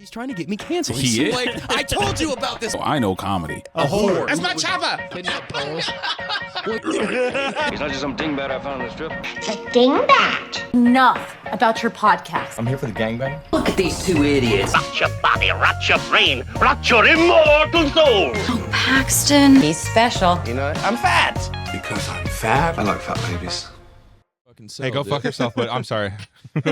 He's trying to get me canceled. He is? Like, I told you about this. Oh, I know comedy. A whore. That's my chopper. He's not just some dingbat I found on the strip. The dingbat. Enough about your podcast. I'm here for the gangbang. Look at these two idiots. Rot your body, rot your brain, rot your immortal soul. Oh, Paxton. He's special. You know, I'm fat. Because I'm fat. I like fat babies. Hey, go fuck yourself, but I'm sorry. And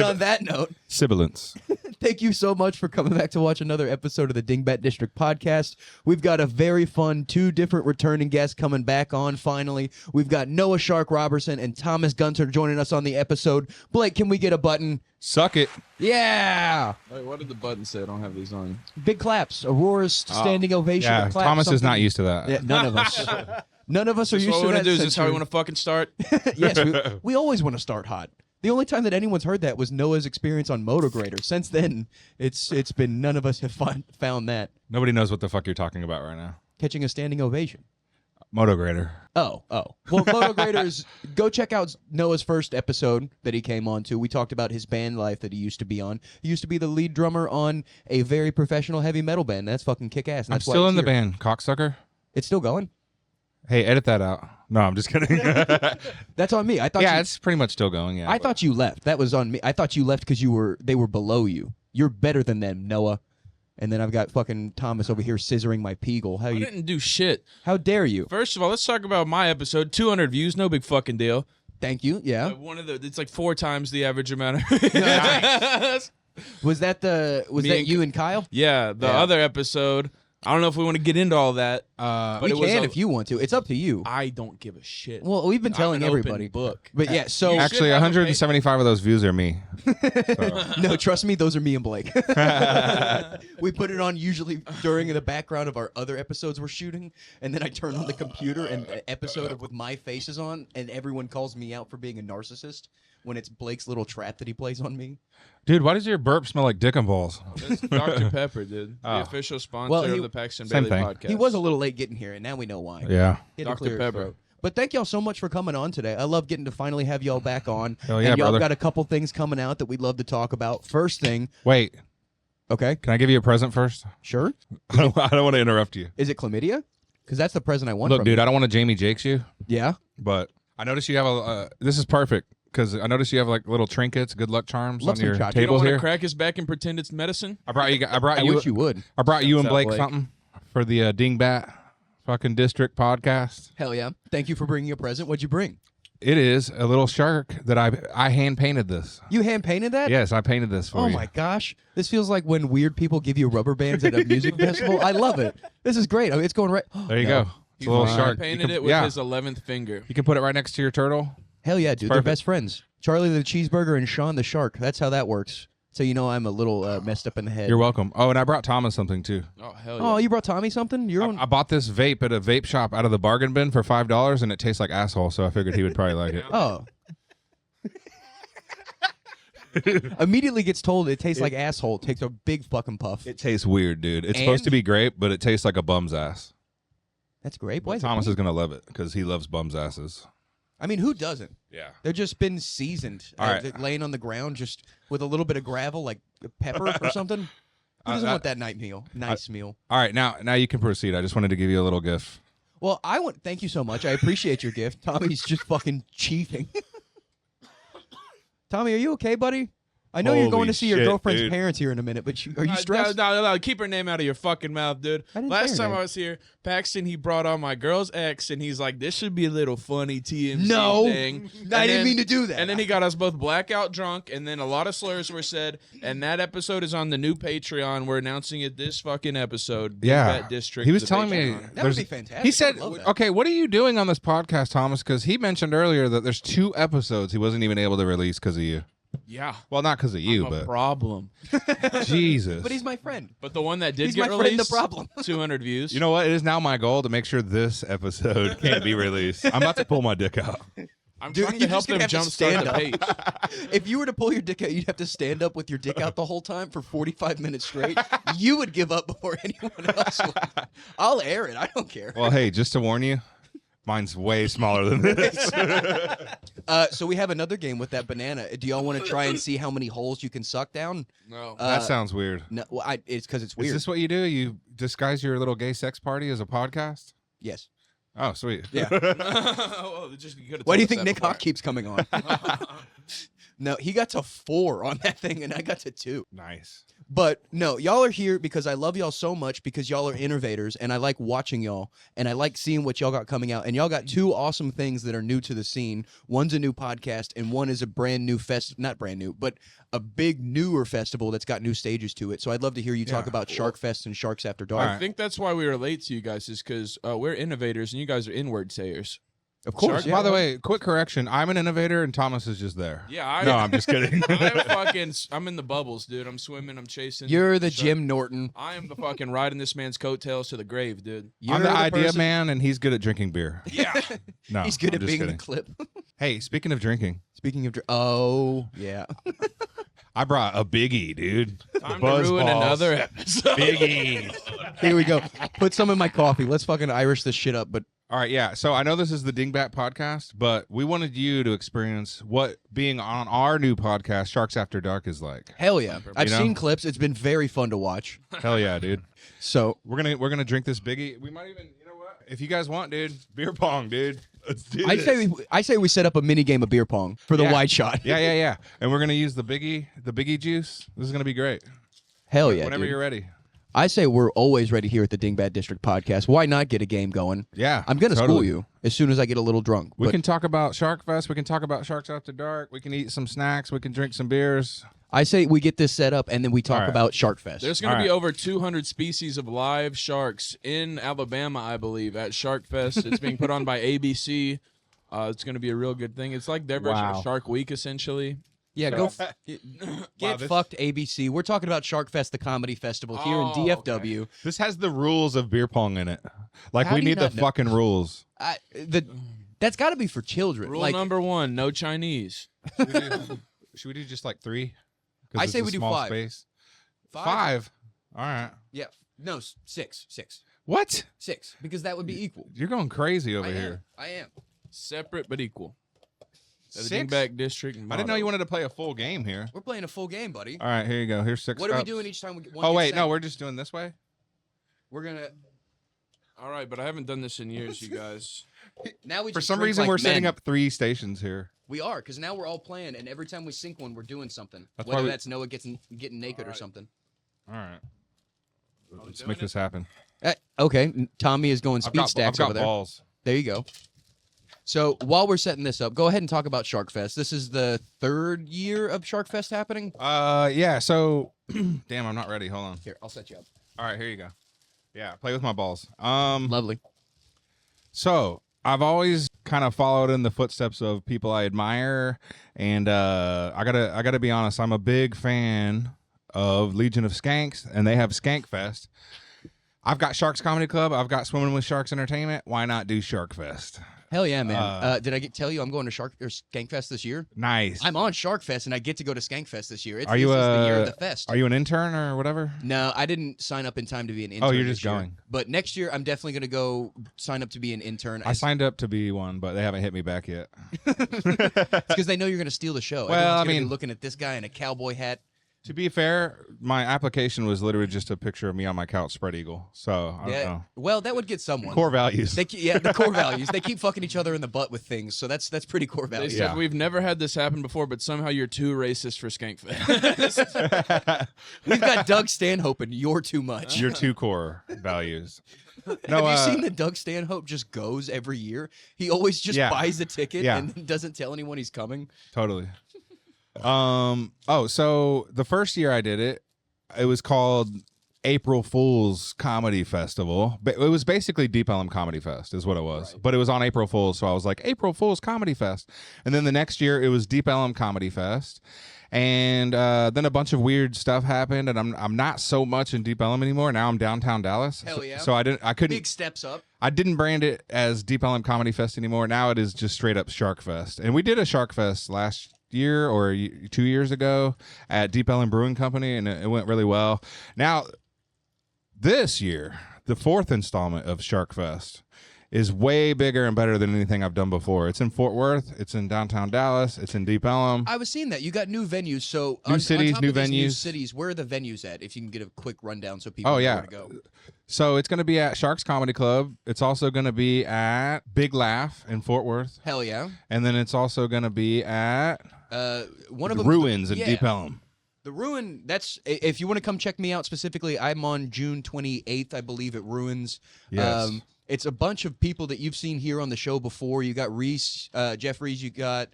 on that note, Sibilance. thank you so much for coming back to watch another episode of the Dingbat District podcast. We've got a very fun 2 different returning guests coming back on finally. We've got Noah Shark Robertson and Thomas Gunter joining us on the episode. Blake, can we get a button? Suck it. Yeah! Wait, what did the button say? I don't have these on. Big claps. Aurora's standing ovation. Yeah, clap, Thomas is something. not used to that. Yeah, none of us. None of us are That's used what to we that. want to do. Is this how we since want to fucking start? Yes, we always want to start hot. The only time that anyone's heard that was Noah's experience on Motograter. Since then, it's been none of us have found that. Nobody knows what the fuck you're talking about right now. Catching a standing ovation. Motograter. Oh. Well, Motograters, go check out Noah's first episode that he came on to. We talked about his band life that he used to be on. He used to be the lead drummer on a very professional heavy metal band. That's fucking kick-ass. I'm still in the band, cocksucker. It's still going? Hey, edit that out. No, I'm just kidding. That's on me. I thought. Yeah, it's pretty much still going. Yeah, I thought you left. That was on me. I thought you left because they were below you. You're better than them, Noah. And then I've got fucking Thomas over here scissoring my peagle. I didn't do shit. How dare you? First of all, let's talk about my episode. 200 views, no big fucking deal. Thank you. Yeah. It's like 4 times the average amount of. Was that you and Kyle? Yeah, the other episode. I don't know if we want to get into all that. But we can if you want to. It's up to you. I don't give a shit. Well, we've been telling I'm an everybody. open book. But yeah, so Actually, 175 of those views are me. no, trust me, those are me and Blake. We put it on usually during the background of our other episodes we're shooting, and then I turn on the computer and an episode with my face is on, and everyone calls me out for being a narcissist when it's Blake's little trap that he plays on me. Dude, why does your burp smell like dick and balls? That's Dr. Pepper, dude. The official sponsor of the Paxton Bailey podcast. He was a little late getting here, and now we know why. Yeah. He had to Dr. clear his Pepper. throat. But thank y'all so much for coming on today. I love getting to finally have y'all back on. Hell yeah, and y'all brother. got a couple things coming out that we'd love to talk about. First thing, Wait, okay, can I give you a present first? sure. I don't want to interrupt you. Is it chlamydia? Because that's the present I want Look, from dude, you. I don't want to Jamie Jakes you, Yeah? but I noticed you have a. This is perfect because I noticed you have like little trinkets, good luck charms Love on some your chocolate. You don't tables want here. to crack his back and pretend it's medicine? I brought you. I wish you would. I brought you and Shouts out, Blake Blake. something for the Dingbat fucking District podcast. Hell yeah. Thank you for bringing a present. What'd you bring? It is a little shark that I hand painted this. You hand painted that? Yes, I painted this for Oh you. my gosh. This feels like when weird people give you rubber bands at a music festival. I love it. This is great. I mean, it's going right. There you No. go. It's a little shark. Painted You can- it with yeah. his 11th finger. You can put it right next to your turtle. Hell yeah, dude. They're perfect. best friends. Charlie the cheeseburger and Sean the shark. That's how that works. So you know I'm a little messed up in the head. You're welcome. Oh, and I brought Thomas something too. Oh, hell yeah. Oh, you brought Tommy something? Your own. I bought this vape at a vape shop out of the bargain bin for $5, and it tastes like asshole. So I figured he would probably like it. Oh. Immediately gets told it tastes like asshole. Takes a big fucking puff. It tastes weird, dude. It's supposed to be grape, but it tastes like a bum's ass. That's great. Why But is it Thomas weird? is gonna love it because he loves bum's asses. I mean, who doesn't? Yeah. They've just been seasoned, All right. laying on the ground, just with a little bit of gravel, like pepper or something. Who doesn't want that nice meal? All right, now you can proceed. I just wanted to give you a little gift. Well, thank you so much. I appreciate your gift. Tommy's just fucking chiefing. Tommy, are you okay, buddy? I know you're going Holy to see your shit, girlfriend's dude. parents here in a minute, but are you stressed? No. Keep her name out of your fucking mouth, dude. I didn't Last say her time name. I was here, Paxton, he brought on my girl's ex, and he's like, this should be a little funny TMZ No, thing. I didn't mean to do that. And then he got us both blackout drunk, and then a lot of slurs were said, and that episode is on the new Patreon. We're announcing it this fucking episode. Yeah. Dingbat District. He was the telling me Patreon. That would be fantastic. He said, I would love that. "Okay, what are you doing on this podcast, Thomas?" Because he mentioned earlier that there's 2 episodes he wasn't even able to release because of you. Yeah. Well, not because of you, I'm a but problem. Jesus. But he's my friend. But the one that did He's get my friend, the released, problem. 200 views. You know what? It is now my goal to make sure this episode can't be released. I'm about to pull my dick out. I'm Dude, trying you're to help just gonna them have to stand jumpstart the up. page. If you were to pull your dick out, you'd have to stand up with your dick out the whole time for 45 minutes straight. You would give up before anyone else would. I'll air it. I don't care. Well, hey, just to warn you, Mine's way smaller than this. So we have another game with that banana. Do y'all want to try and see how many holes you can suck down? No. That sounds weird. No, well, it's because it's weird. Is this what you do? You disguise your little gay sex party as a podcast? Yes. Oh, sweet. Yeah. Well, just, Why do you think Nick Hawk keeps coming on? No, he got to 4 on that thing, and I got to 2. Nice. But no, y'all are here because I love y'all so much because y'all are innovators, and I like watching y'all, and I like seeing what y'all got coming out. And y'all got 2 awesome things that are new to the scene. One's a new podcast, and one is a brand new not brand new, but a big newer festival that's got new stages to it. So I'd love to hear you talk about Shark Fest and Sharks After Dark. I think that's why we relate to you guys, is because we're innovators and you guys are inward sayers. Of course. Shark- By the way, quick correction. I'm an innovator, and Thomas is just there. Yeah, No, I'm just kidding. I'm in the bubbles, dude. I'm swimming. I'm chasing. You're the shark. Jim Norton. I am the fucking riding this man's coattails to the grave, dude. I'm the idea person- man, and he's good at drinking beer. Yeah. No, He's good I'm at just being in the kidding. clip. Hey, speaking of drinking, Speaking of, oh yeah, I brought a biggie, dude. Time Buzz to ruin balls. another episode. Biggie. here we go. Put some in my coffee. Let's fucking Irish this shit up. But All right, yeah. So I know this is the Dingbat podcast, but we wanted you to experience what being on our new podcast, Sharks After Dark, is like. hell yeah, I've know? seen clips. It's been very fun to watch. Hell yeah, dude. So We're gonna drink this biggie. We might even, you know what? If you guys want, dude, beer pong, dude. Let's do I this. say we set up a mini game of beer pong for the Yeah. wide shot. Yeah. And we're gonna use the biggie juice. This is gonna be great. Hell yeah, Whenever dude. you're ready. I say we're always ready here at the Dingbat District podcast. Why not get a game going? Yeah, I'm gonna school totally. you as soon as I get a little drunk. We but can talk about Shark Fest. We can talk about Sharks After Dark. We can eat some snacks. We can drink some beers. I say we get this set up and then we talk All right. about Shark Fest. There's going to All be right. over 200 species of live sharks in Alabama, I believe, at Shark Fest. It's being put on by ABC. It's going to be a real good thing. It's like their version Wow. of Shark Week, essentially. Yeah, go get this- fucked, ABC. We're talking about Shark Fest, the comedy festival here in Oh, DFW. This has the rules of beer pong in it. Like, How we do you need the not know? fucking rules. That's got to be for children. Rule like, number 1, no Chinese. Should we do just like 3? I it's say a we do small 5. Space. 5? 5. All right. Yeah, no, 6, What? 6, because that would be equal. You're going crazy over here. I am. Separate but equal. The 6? Dingbat District. I didn't know you wanted to play a full game here. We're playing a full game, buddy. All right, here you go. Here's 6 What are we cups. doing each time we get one? Oh, gets wait. No, set? we're just doing this way? We're gonna. All right, but I haven't done this in years, you guys. Now we For just some drink reason, like we're setting men. up 3 stations here. We are, because now we're all playing, and every time we sync one, we're doing something. That's Whether why we- that's Noah getting naked or something. All right. Let's doing make it? this happen. Okay, Tommy is going speed stacks I've over got there. balls. There you go. So while we're setting this up, go ahead and talk about Shark Fest. This is the 3rd year of Shark Fest happening. Yeah, so damn, I'm not ready. Hold on. Here, I'll set you up. All right, here you go. Yeah, play with my balls. Lovely. So I've always kind of followed in the footsteps of people I admire, and I gotta be honest. I'm a big fan of Legion of Skanks, and they have Skank Fest. I've got Sharks Comedy Club. I've got Swimming with Sharks Entertainment. Why not do Shark Fest? Hell yeah, man. Did I tell you I'm going to Skank Fest this year? Nice. I'm on Shark Fest, and I get to go to Skank Fest this year. Are you this is the year of the fest. Are you an intern or whatever? No, I didn't sign up in time to be an intern. Oh, you're this just year. going. But next year, I'm definitely going to go sign up to be an intern. I signed up to be one, but they haven't hit me back yet. because they know you're going to steal the show. Well, Everyone's I gonna be mean- looking at this guy in a cowboy hat. To be fair, my application was literally just a picture of me on my couch, spread eagle. So I don't know. Well, that would get someone. Core values. The core values. They keep fucking each other in the butt with things, so that's pretty core They values. said Yeah. we've never had this happen before, but somehow you're too racist for Skank Fest. We've got Doug Stanhope, and you're too much. Your 2 core values. No, Have you seen that Doug Stanhope just goes every year? He always just Yeah. buys a ticket Yeah. and doesn't tell anyone he's coming. Totally. So the first year I did it, it was called April Fool's Comedy Festival. But it was basically Deep Ellum Comedy Fest is what it was. Right. But it was on April Fool's, so I was like, April Fool's Comedy Fest. And then the next year it was Deep Ellum Comedy Fest. And then a bunch of weird stuff happened, and I'm not so much in Deep Ellum anymore. Now I'm downtown Dallas. Hell yeah. So I couldn't Big steps up. I didn't brand it as Deep Ellum Comedy Fest anymore. Now it is just straight up Shark Fest. And we did a Shark Fest last year or 2 years ago at Deep Ellum Brewing Company, and it went really well. Now, this year, the 4th installment of Shark Fest is way bigger and better than anything I've done before. It's in Fort Worth. It's in downtown Dallas. It's in Deep Ellum. I was seeing that you got new venues. So New cities, on top new of these new venues. cities. Where are the venues at? If you can get a quick rundown, so people Oh, know yeah. where to go. So it's going to be at Sharks Comedy Club. It's also going to be at Big Laugh in Fort Worth. Hell yeah. And then it's also going to be at One of the them Ruins in Deep Ellum. The Ruin, that's, if you want to come check me out specifically, I'm on June 28th, I believe, at Ruins. Yes. It's a bunch of people that you've seen here on the show before. You got Reese, Jeff Reese, you got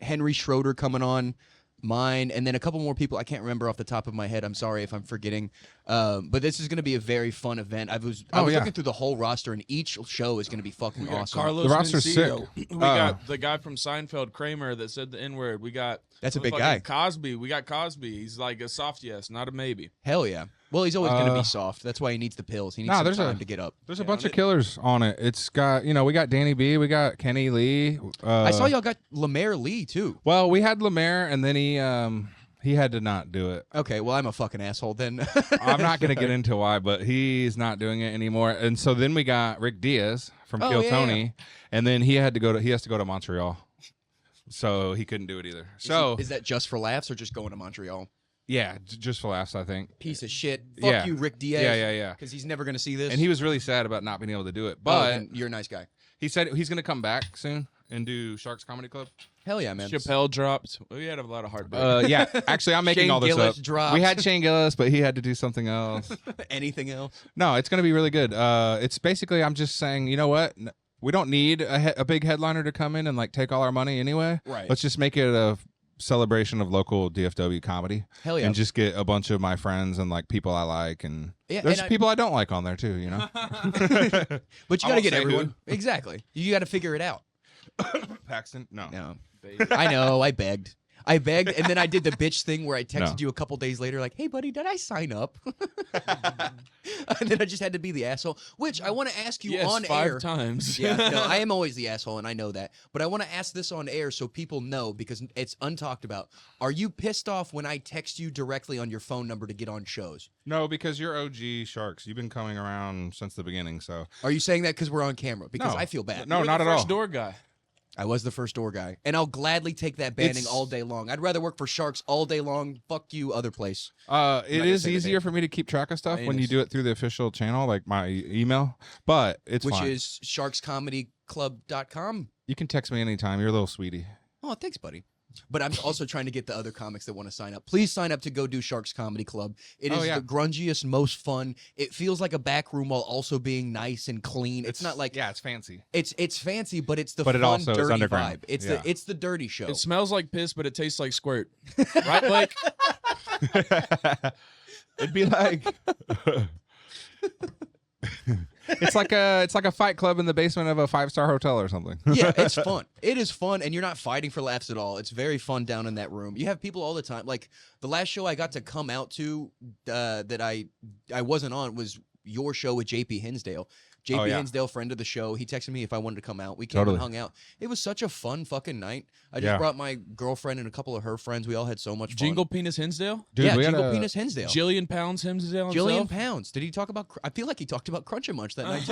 Henry Schroeder coming on, mine, and then a couple more people I can't remember off the top of my head. I'm sorry if I'm forgetting. But this is going to be a very fun event. I was looking through the whole roster, and each show is going to be fucking awesome. Carlos The roster's Mencia. sick. We got the guy from Seinfeld, Kramer, that said the N-word. We got That's a big fucking guy. Cosby. We got Cosby. He's like a soft yes, not a maybe. Hell yeah. Well, he's always going to be soft. That's why he needs the pills. He needs some time to get up. There's a bunch of killers on it. It's got, we got Danny B, we got Kenny Lee. I saw y'all got Lemaire Lee, too. Well, we had Lemaire, and then he had to not do it. Okay, well, I'm a fucking asshole then. I'm not going to get into why, but he's not doing it anymore. And so then we got Rick Diaz from Kill Tony, and then he has to go to Montreal. So he couldn't do it either. Is that just for laughs or just going to Montreal? Yeah, just for laughs, I think. Piece of shit. Fuck you, Rick Diaz. Yeah. Because he's never going to see this. And he was really sad about not being able to do it. But then you're a nice guy. he said he's going to come back soon and do Sharks Comedy Club. Hell yeah, man. Chappelle dropped. We had a lot of heartbreak. Yeah, actually, I'm making Shane all this Gillis up. dropped. We had Shane Gillis, but he had to do something else. Anything else? No, it's going to be really good. It's basically, I'm just saying, you know what? We don't need a big headliner to come in and like take all our money anyway. Right. Let's just make it a celebration of local DFW comedy. Hell yeah. And just get a bunch of my friends and like people I like, and there's people I don't like on there too, But you got to get everyone. Exactly. You got to figure it out. Paxton? No. I know. I begged, and then I did the bitch thing where I texted you a couple days later, like, "Hey, buddy, did I sign up?" And then I just had to be the asshole. Which I want to ask you on 5 air. times. Yeah, no, I am always the asshole, and I know that. But I want to ask this on air so people know, because it's untalked about. Are you pissed off when I text you directly on your phone number to get on shows? No, because you're OG Sharks. You've been coming around since the beginning. So Are you saying that because we're on camera? Because No. I feel bad. No, You're not the at all. first door guy. I was the first door guy, and I'll gladly take that banning It's- all day long. I'd rather work for Sharks all day long. Fuck you, other place. It gonna is say the easier name. for me to keep track of stuff when you Anus. do it through the official channel, like my email. But it's Which fine. is sharkscomedyclub.com. You can text me anytime. You're a little sweetie. Oh, thanks, buddy. But I'm also trying to get the other comics that want to sign up. Please sign up to go do Sharks Comedy Club. It is the grungiest, most fun. It feels like a back room while also being nice and clean. It's not like it's fancy. it's fancy, but it's the But it fun, also is dirty underground. vibe. It's Yeah. it's the dirty show. It smells like piss, but it tastes like squirt. Right, Blake? It'd be like it's like a fight club in the basement of a 5-star hotel or something. Yeah, it's fun. It is fun, and you're not fighting for laughs at all. It's very fun down in that room. You have people all the time. Like the last show I got to come out to that I wasn't on was your show with JP Hinsdale. JP Hinsdale, friend of the show, he texted me if I wanted to come out. We came and hung out. It was such a fun fucking night. I just brought my girlfriend and a couple of her friends. We all had so much fun. Jingle Penis Hinsdale? Dude, yeah, we Jingle had a- Penis Hinsdale. Jillian Pounds Hinsdale himself? Jillian Pounds. Did he talk about? I feel like he talked about Crunch a Munch that night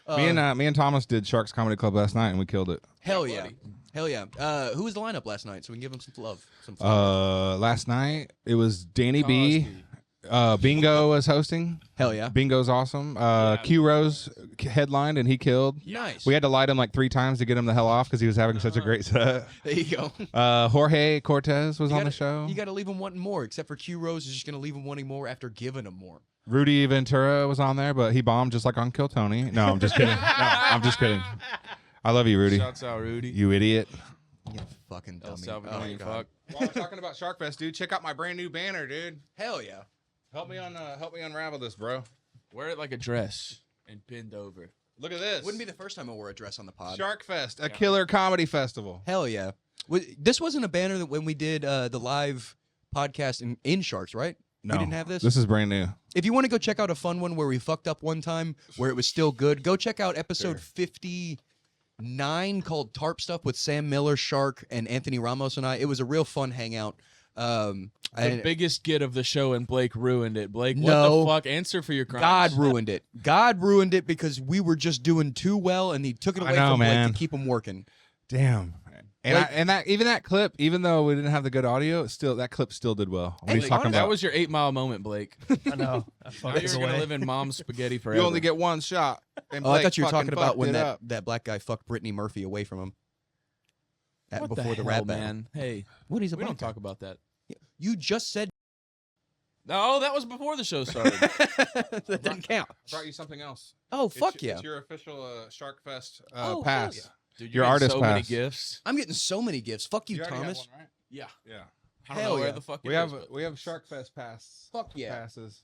too. Me and Thomas did Sharks Comedy Club last night, and we killed it. Hell yeah. Hell yeah. Who was the lineup last night so we can give him some love? Some fun. Last night it was Danny B. Bingo was hosting. Hell yeah. Bingo's awesome. Q Rose headlined, and he killed. Nice. We had to light him like 3 times to get him the hell off because he was having such a great set. There you go. Jorge Cortez was on the show. You got to leave him wanting more, except for Q Rose is just going to leave him wanting more after giving him more. Rudy Ventura was on there, but he bombed just like on Kill Tony. No, I'm just kidding. No, I'm just kidding. I love you, Rudy. Shouts out, Rudy. You idiot. You fucking El dummy. Salvadorian God. fuck. While we're talking about Sharkfest, dude, check out my brand new banner, dude. Hell yeah. Help me unravel this, bro. Wear it like a dress and pinned over. Look at this. Wouldn't be the first time I wore a dress on the pod. Sharkfest, a killer comedy festival. Hell yeah. This wasn't a banner that when we did the live podcast in Sharks, right? No, We didn't have this? This is brand new. If you want to go check out a fun one where we fucked up one time, where it was still good, go check out episode 59 called Tarp Stuff with Sam Miller, Shark, and Anthony Ramos and I. It was a real fun hangout. The biggest get of the show, and Blake ruined it. Blake, No. what the fuck? Answer for your crimes. God ruined it. God ruined it because we were just doing too well, and he took it away from Blake to keep him working. Damn. And that clip, even though we didn't have the good audio, that clip still did well. When he's talking that about, was your 8 Mile moment, Blake. I know. Now you're gonna live in mom's spaghetti forever. you only get one shot. And I thought you were Blake talking fucking about when fucked it that black guy fucked Brittany Murphy away from him. What Before the hell, rap battle. man? Hey, What? He's a we black don't guy. talk about that. You just said No, that was before the show started. that didn't count. I brought you something else. Oh, fuck it's, yeah. It's your official Shark Fest Oh, hell pass. yeah. Dude, Your getting artist so many pass. gifts. I'm getting so many gifts. Fuck you, already have Thomas. one, right? Yeah. Yeah. I don't Hell know where yeah. the fuck We it have is, but- we have Shark Fest pass. Fuck yeah. Passes.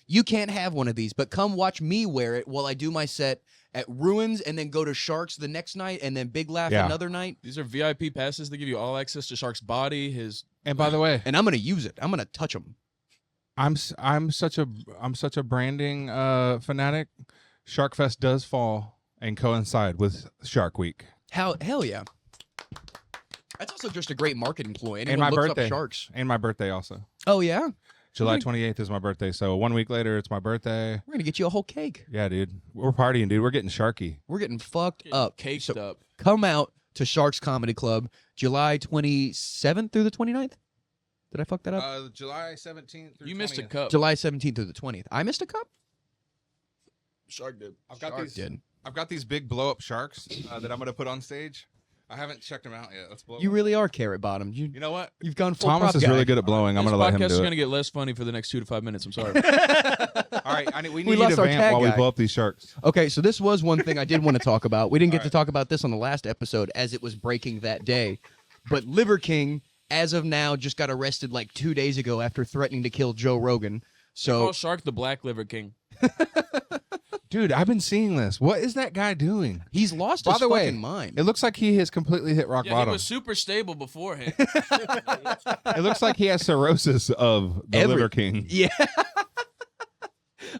You can't have one of these, but come watch me wear it while I do my set at Ruins and then go to Sharks the next night and then Big Laugh Yeah. another night. These are VIP passes. They give you all access to Shark's body, his And by the way, And I'm going to use it. I'm going to touch them. I'm such a branding fanatic. Shark Fest does fall and coincide with Shark Week. Hell yeah. That's also just a great marketing ploy. Anyone And my looks birthday. up Sharks. And my birthday also. Oh, yeah? July 28th is my birthday. So 1 week later, it's my birthday. We're going to get you a whole cake. Yeah, dude. We're partying, dude. We're getting sharky. We're getting fucked getting up. caked So up. come out to Sharks Comedy Club July 27th through the 29th. Did I fuck that up? July 17th through You missed a 20th. cup. July 17th through the 20th. I missed a cup? Shark did. I've got Shark these. did. I've got these big blow up sharks that I'm gonna put on stage. I haven't checked them out yet. Let's blow. You them. really are carrot bottom. You know what? You've gone full Thomas prop is guy. really good at blowing. I'm This gonna let him podcast is do going it. to get less funny for the next 2 to 5 minutes. I'm sorry. All right, we need you lost to our vamp tag while we guy. blow up these sharks. Okay, so this was one thing I did want to talk about. We didn't get All to talk about this on the last episode as it was breaking that day. But Liver King, as of now, just got arrested like 2 days ago after threatening to kill Joe Rogan. So Call Shark the Black Liver King. Dude, I've been seeing this. What is that guy doing? he's lost By his the way, fucking mind. It looks like he has completely hit rock Yeah, he bottom. was super stable beforehand. It looks like he has cirrhosis of the Liver King. Yeah.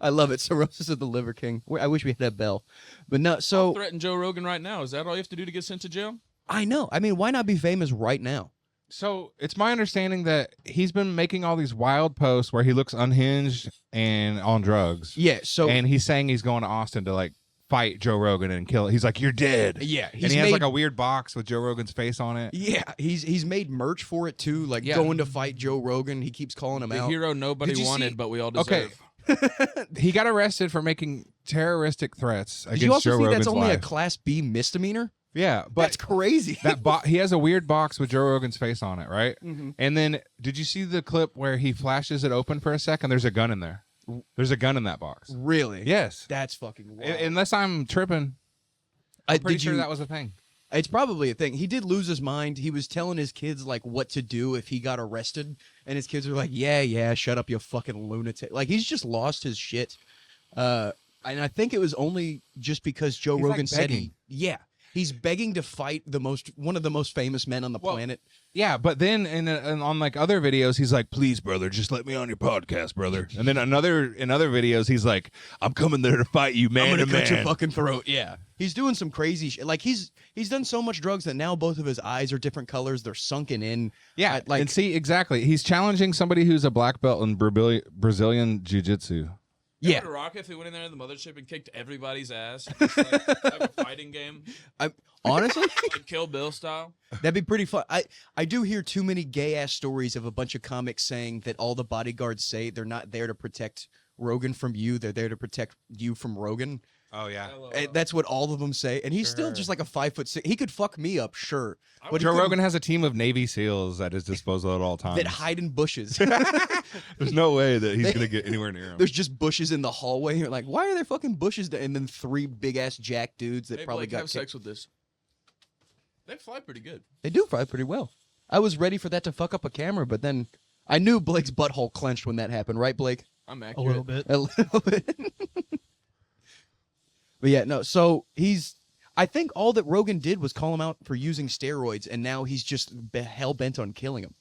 I love it. Cirrhosis of the Liver King. I wish we had that bell. But no, so Threaten Joe Rogan right now. Is that all you have to do to get sent to jail? I know. I mean, why not be famous right now? So it's my understanding that he's been making all these wild posts where he looks unhinged and on drugs. Yeah, so And he's saying he's going to Austin to like fight Joe Rogan and kill. He's like, "You're dead." yeah, And he has like a weird box with Joe Rogan's face on it. yeah, he's made merch for it too, like Yeah. going to fight Joe Rogan. He keeps calling him The out. hero nobody Did you wanted, see- but we all deserve. Okay. He got arrested for making terroristic threats Did against you also Joe see Rogan's that's only life. a Class B misdemeanor? Yeah, but That's crazy. he has a weird box with Joe Rogan's face on it, right? Mhm. And then did you see the clip where he flashes it open for a second? There's a gun in there. There's a gun in that box. Really? Yes. That's fucking wild. Unless I'm tripping, I'm pretty sure that was a thing. It's probably a thing. He did lose his mind. He was telling his kids like what to do if he got arrested, and his kids were like, "Yeah, shut up, you fucking lunatic." Like he's just lost his shit. And I think it was only just because Joe He's, like, Rogan said begging. he's begging to fight one of the most famous men on the Well, planet. Yeah, but then on like other videos, he's like, "Please, brother, just let me on your podcast, brother." And then in other videos, he's like, "I'm coming there to fight you, man I'm to gonna cut your man." fucking throat. Yeah, he's doing some crazy shit. Like he's done so much drugs that now both of his eyes are different colors. They're sunken in. Yeah, like and see exactly, he's challenging somebody who's a black belt in Brazilian jiu-jitsu. yeah. Remember Rock if he went in there in the mothership and kicked everybody's ass? Just like, have a fighting game, Honestly, like Kill Bill style. that'd be pretty fun. I do hear too many gay ass stories of a bunch of comics saying that all the bodyguards say they're not there to protect Rogan from you. They're there to protect you from Rogan. Oh yeah. And that's what all of them say. And he's still just like a 5'6". He could fuck me up, sure. But he Joe couldn't- Rogan has a team of Navy SEALs at his disposal at all times. that hide in bushes. There's no way that he's gonna get anywhere near him. There's just bushes in the hallway. You're like, why are there fucking bushes there? And then 3 big ass jack dudes that Hey, probably Blake, got have kicked. sex with this. They fly pretty good. They do fly pretty well. I was ready for that to fuck up a camera, but then I knew Blake's butthole clenched when that happened, right, Blake? I'm A accurate. little bit. A little bit. But yeah, no. So I think all that Rogan did was call him out for using steroids, and now he's just hell bent on killing him.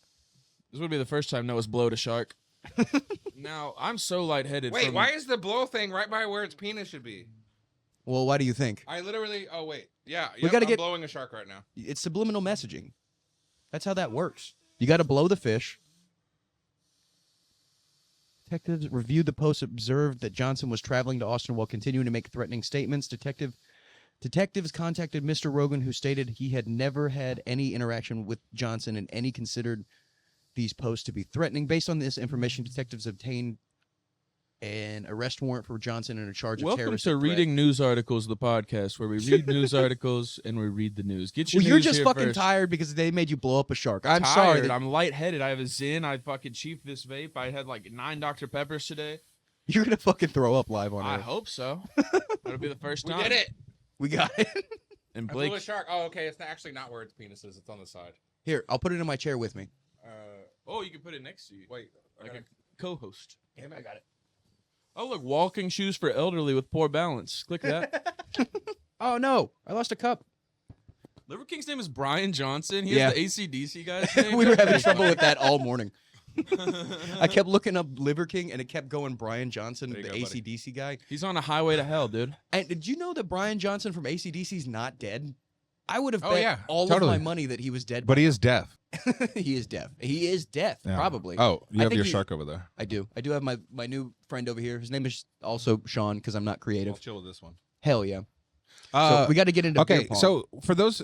This would be the first time Noah's blowed a shark. Now I'm so lightheaded. Wait, from, why is the blow thing right by where its penis should be? Well, why do you think? I literally. Oh wait, yeah. We gotta I'm get- blowing a shark right now. It's subliminal messaging. That's how that works. You got to blow the fish, Detectives reviewed the post, observed that Johnson was traveling to Austin while continuing to make threatening statements. Detectives contacted Mr. Rogan, who stated he had never had any interaction with Johnson and any considered these posts to be threatening. Based on this information, detectives obtained an arrest warrant for Johnson and a charge of Welcome terrorist to threat. Reading News Articles, the podcast where we read news articles and we read the news. Get your Well, you're news just here fucking first. tired because they made you blow up a shark. I'm Tired. sorry. That I'm lightheaded. I have a Zin. I fucking chiefed this vape. I had like 9 Dr. Peppers today. you're gonna fucking throw up live on I air. hope so. That'll be the first We time. did it. We got it. And I flew a Blake. shark. Oh, okay. It's actually not where its penis is. It's on the side. Here, I'll put it in my chair with me. Oh, you can put it next to you. Wait. Like a co-host. Damn, I got it. Oh, look, walking shoes for elderly with poor balance. Click that. Oh no, I lost a cup. Liver King's name is Brian Johnson. He Yeah. has the ACDC guy's name. We were having trouble with that all morning. I kept looking up Liver King, and it kept going Brian Johnson, the There you go, buddy. AC/DC guy. He's on a highway to hell, dude. And did you know that Brian Johnson from AC/DC's not dead? I would have Oh, bet yeah, all totally. of my money that he was dead. But he is deaf. He is deaf. He is deaf, Yeah. probably. Oh, you I have think your he- shark over there. I do. I do have my new friend over here. His name is also Sean because I'm not creative. I'll chill with this one. Hell yeah. So we got to get into beer Okay, pong. so for those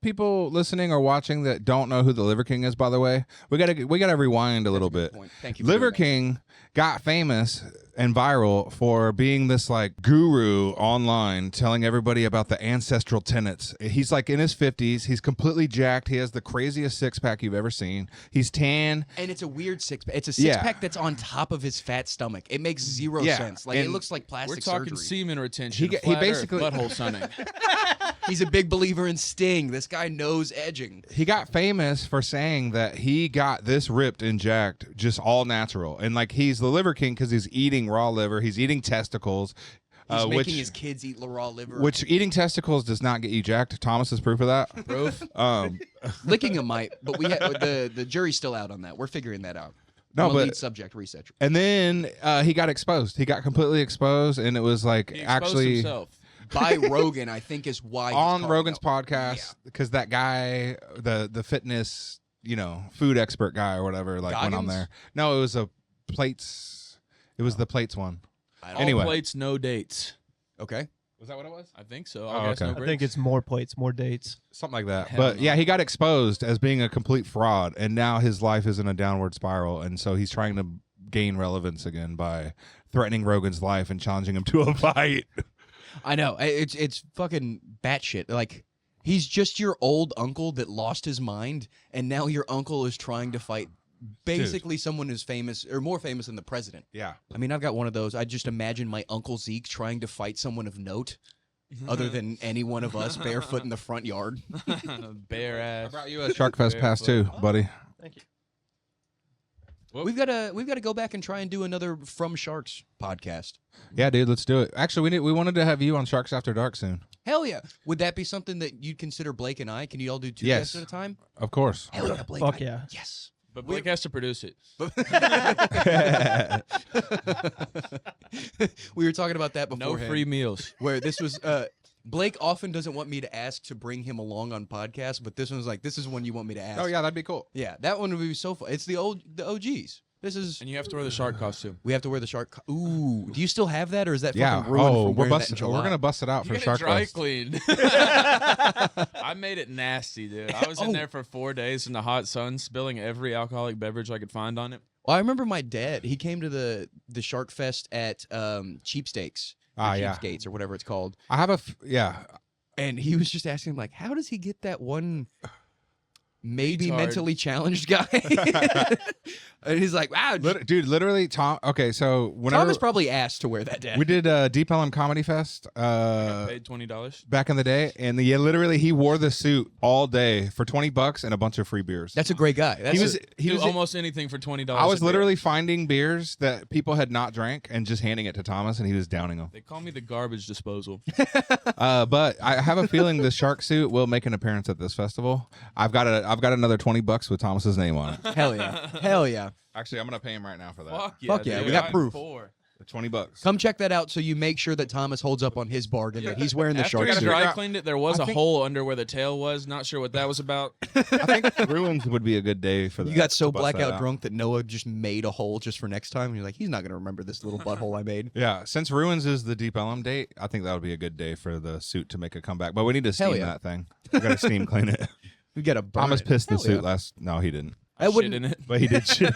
people listening or watching that don't know who the Liver King is, by the way, we gotta rewind a little That's a good bit. point. Thank you. For Liver doing that. King got famous and viral for being this like guru online telling everybody about the ancestral tenets. He's like in his 50s. He's completely jacked. He has the craziest six-pack you've ever seen. He's tan. And it's a weird six pack. It's a Yeah. six pack that's on top of his fat stomach. It makes zero Yeah, sense. Like it and looks like We're plastic talking surgery. semen retention. He flat basically- Earth, butthole sunning. He's a big believer in Sting. This guy knows edging. He got famous for saying that he got this ripped and jacked just all natural. And like he's the Liver King because he's eating raw liver. He's eating testicles. He's which, making his kids eat raw liver. which eating testicles does not get you jacked. Thomas is proof of that. Proof. licking him might, but we the jury's still out on that. We're figuring that out. No, I'm a but- lead subject researcher. And then he got exposed. He got completely exposed, and it was like He exposed actually himself. By Rogan, I think is why he's on called Rogan's out. podcast because that guy, the fitness, food expert guy or whatever, like went on Goggins? there. No, it was a plates. It was the plates one. I All Anyway. plates, no dates. Okay. Was that what it was? I think so. Oh, I guess okay. no I think breaks. it's more plates, more dates. Something like that. Hell But no. yeah, he got exposed as being a complete fraud, and now his life is in a downward spiral, and so he's trying to gain relevance again by threatening Rogan's life and challenging him to a fight. I know. It's fucking batshit. Like he's just your old uncle that lost his mind, and now your uncle is trying to fight basically someone who's famous or more famous than the president. Yeah. I mean, I've got one of those. I just imagine my Uncle Zeke trying to fight someone of note other than any one of us barefoot in the front yard. Bare ass. I brought you a Shark Fest pass too, buddy. Thank you. We've got to go back and try and do another From Sharks podcast. Yeah, dude, let's do it. Actually, we wanted to have you on Sharks After Dark soon. Hell yeah. Would that be something that you'd consider Blake and I? Can you all do two Yes. guests at a time? Of course. Hell yeah, Blake. Fuck yeah. Yes. But Blake has to produce it. We were talking about that No beforehand. free meals. Where this was Blake often doesn't want me to ask to bring him along on podcasts, but this one's like, this is one you want me to ask. Oh yeah, that'd be cool. Yeah, that one would be so fun. It's the OGs. This is And you have to wear the shark costume. we have to wear the shark. Ooh, do you still have that, or is that Yeah. fucking ruined Oh, from we're wearing that in July? gonna bust it out You for get it Shark dry Fest. cleaned. I made it nasty, dude. I was in Oh. there for 4 days in the hot sun, spilling every alcoholic beverage I could find on it. Well, I remember my dad. He came to the Shark Fest at Cheapsteaks, or Yeah. Cheapskates, or whatever it's called, I have and he was just asking like, how does he get that one? Maybe Retard. mentally challenged guy, and he's like, "Wow, dude, literally, Tom. Okay, so whenever Thomas probably asked to wear that day." we did Deep Ellum Comedy Fest Paid $20. back in the day, and literally he wore the suit all day for $20 and a bunch of free beers. That's a great guy. That's he Do was almost anything for $20. I was a beer. literally finding beers that people had not drank and just handing it to Thomas, and he was downing them. They call me the garbage disposal. But I have a feeling the shark suit will make an appearance at this festival. I've got another $20 with Thomas's name on it. hell yeah, hell yeah. Actually, I'm gonna pay him right now for that. Fuck yeah, Fuck yeah, dude. we got I'm proof. poor. $20. Come check that out so you make sure that Thomas holds up on his bargain that he's wearing the After shark he suit. dry cleaned it, there was I a think- hole under where the tail was. Not sure what that was about. I think ruins would be a good day for that. You got so to bust that blackout out. drunk that Noah just made a hole just for next time. And you're like, he's not going to remember this little butthole I made. Yeah, since ruins is the Deep Ellum date, I think that would be a good day for the suit to make a comeback. But we need to Hell steam yeah. that thing. We got to steam clean it. We got to burn Thomas it. pissed the Hell suit yeah. last. No, he didn't. I Shit wouldn't. in it. But he did shit.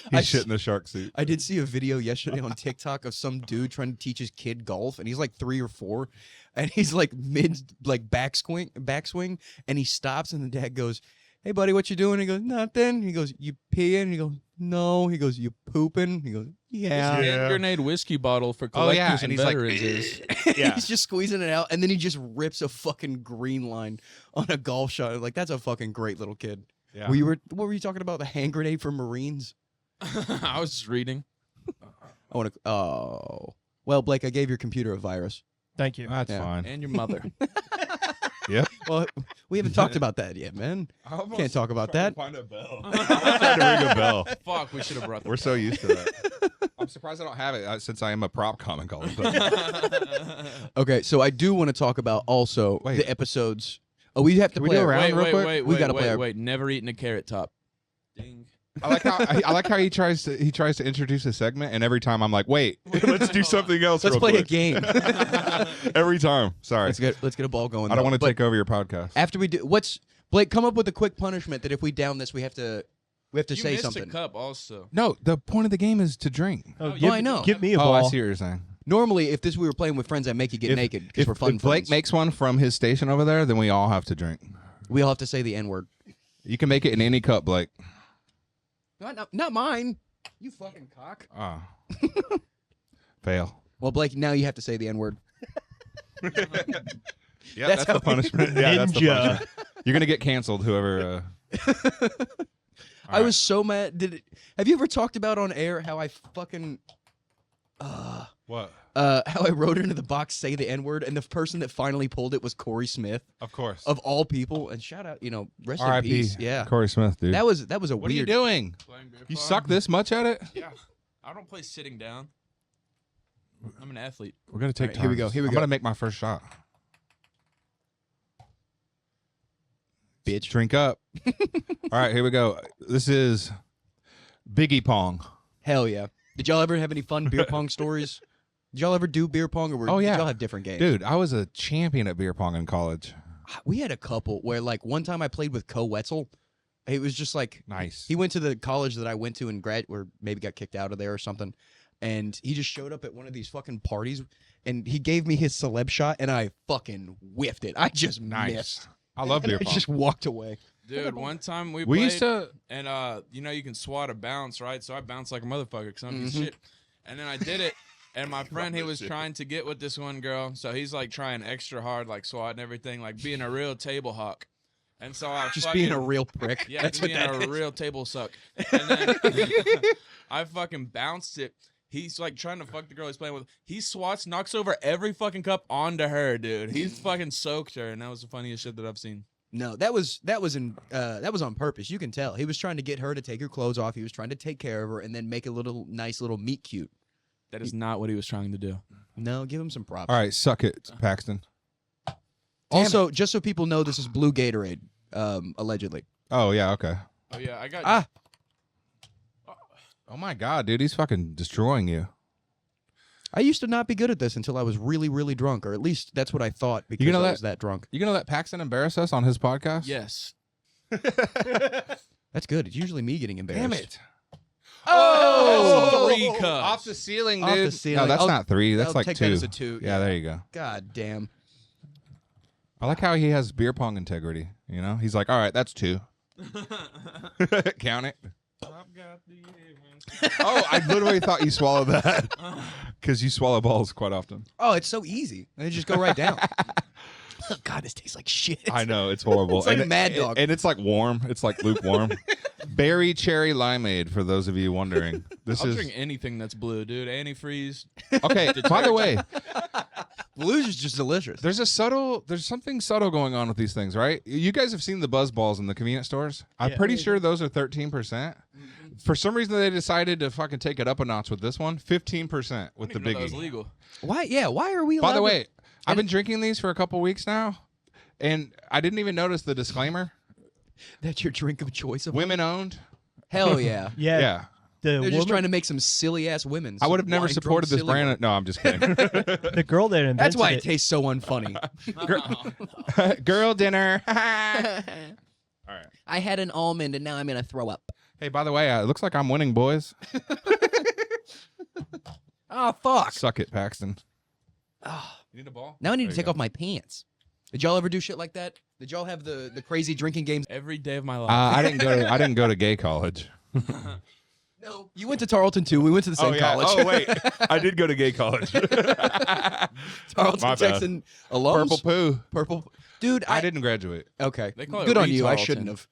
He shit in the shark suit. I did see a video yesterday on TikTok of some dude trying to teach his kid golf, and he's like 3 or 4, and he's like mid backswing, and he stops, and the dad goes, "Hey buddy, what you doing?" He goes, "Nothing." He goes, "You peeing?" He goes, "No." He goes, "You pooping?" He goes, "Yeah." Hand grenade whiskey bottle for Oh, yeah, collectors and and he's like, veterans is. Yeah. He's just squeezing it out, and then he just rips a fucking green line on a golf shot. Like, that's a fucking great little kid. Yeah. What were you talking about? The hand grenade for Marines? I was just reading. I want to. Oh, well, Blake, I gave your computer a virus. Thank you. That's Yeah. fine. And your mother. Yep. Well, we haven't talked about that yet, man. Can't talk about that. Find a bell. I'm trying to ring a bell. Fuck, we should have brought that. We're so used to that. I'm surprised I don't have it since I am a prop comic all of a sudden. Okay, so I do want to talk about also Wait. the episodes. Oh, we have to Can we play do a our- round? Wait, real quick? wait, We wait, gotta wait, play our- wait. Never eaten a carrot top. Ding. I like how he tries to introduce a segment, and every time I'm like, wait, let's do something else. Let's real play a quick. game. Every time. Sorry, let's get a ball going. I don't want to But take over your podcast. After we do, Blake? Come up with a quick punishment that if we down this, we have to You say missed something. a cup also. No, the point of the game is to drink. Oh, yeah, I know. Give me a Oh, ball. I see what you're saying. Normally, if we were playing with friends, I'd make you get naked because we're fun if Blake friends. makes one from his station over there, then we all have to drink. We all have to say the N word. You can make it in any cup, Blake. Not mine. You fucking cock. Ah, fail. Well, Blake, now you have to say the N word. Yeah, That's that's the punishment. Yeah, that's the Ninja. punishment. You're gonna get canceled, whoever. I was so mad. Have you ever talked about on air how I fucking What? how I wrote into the box say the N word, and the person that finally pulled it was Corey Smith Of course. of all people. And shout out, rest in R.I.P. peace. Yeah, Corey Smith, dude. that was a what are you weird. doing? Playing beer You pong. suck this much at it? Yeah. I don't play sitting down. I'm an athlete. We're gonna take All right, here we turns. go, here we I'm go. gonna make my first shot. Bitch. Drink up. All right, here we go. This is Biggie Pong. Hell yeah. Did y'all ever have any fun beer pong stories? Did y'all ever do beer pong, or Oh, yeah. did y'all have different games? Dude, I was a champion at beer pong in college. We had a couple where, like, one time I played with Co Wetzel. It was just like Nice. he went to the college that I went to and or maybe got kicked out of there or something. And he just showed up at one of these fucking parties, and he gave me his celeb shot, and I fucking whiffed it. I just Nice. missed. I love And beer I pong. just walked away. Dude, one time we We played, used to. and you can swat a bounce, right? So I bounced like a motherfucker because I'm a piece Mm-hmm. of shit. And then I did it, and my friend, he was trying to get with this one girl, so he's like trying extra hard, like swatting everything, like being a real table hawk. And so I Just fucking, being a real prick. yeah, That's just what being that a is. real table suck. And then I fucking bounced it. He's like trying to fuck the girl he's playing with. He swats, knocks over every fucking cup onto her, dude. He's fucking soaked her, and that was the funniest shit that I've seen. No, that was on purpose. You can tell he was trying to get her to take her clothes off. He was trying to take care of her and then make a nice little meet cute. That is not what he was trying to do. No, give him some props. All right, suck it, Paxton. Also, just so people know, this is blue Gatorade, allegedly. Oh yeah, okay. Oh yeah, I got. Oh my god, dude, he's fucking destroying you. I used to not be good at this until I was really, really drunk, or at least that's what I thought because gonna I let- was that drunk. You gonna let Paxton embarrass us on his podcast? Yes. That's good. It's usually me getting embarrassed. Damn it. Oh! 3 cups. Off the ceiling, dude. Off the ceiling. No, that's I'll- not 3. That's I'll like take 2. that as a 2. Yeah, there you go. God damn. I like how he has beer pong integrity. You know, he's like, all right, that's 2. Count it. Oh, I literally thought you swallowed that because you swallow balls quite often. Oh, it's so easy. They just go right down. Oh, God, this tastes like shit. I know it's horrible. It's like and Mad Dog. and it's like warm. It's like lukewarm. Berry cherry limeade. For those of you wondering, this I'll is drink anything that's blue, dude. Antifreeze. okay. By the way, Blues is just delicious. There's something subtle going on with these things, right? You guys have seen the Buzz Balls in the convenience stores. I'm pretty sure those are 13%. For some reason, they decided to fucking take it up a notch with this one. 15% with the That was biggie. legal. Why? Yeah. Why are we? By the allowed way, I've been drinking these for a couple weeks now, and I didn't even notice the disclaimer. that's your drink of choice. Of Women owned. Hell yeah. Yeah. They're just trying to make some silly ass women. I would have never wine-drunk, supported this silly brand. women. No, I'm just kidding. The girl that invented That's why it it. tastes so unfunny. Girl dinner. All right. I had an almond and now I'm gonna throw up. Hey, by the way, it looks like I'm winning, boys. Oh fuck! Suck it, Paxton. Oh, You need a ball? now I need There to you take go. off my pants. Did y'all ever do shit like that? Did y'all have the crazy drinking games? Every day of my life. I didn't go to gay college. No. You went to Tarleton too. We went to the same college. Oh wait, I did go to gay college. Tarleton, My bad. Texan alums. Purple poo. Purple. Dude, I didn't graduate. Okay. They call it Good on you. I Tarleton. shouldn't have.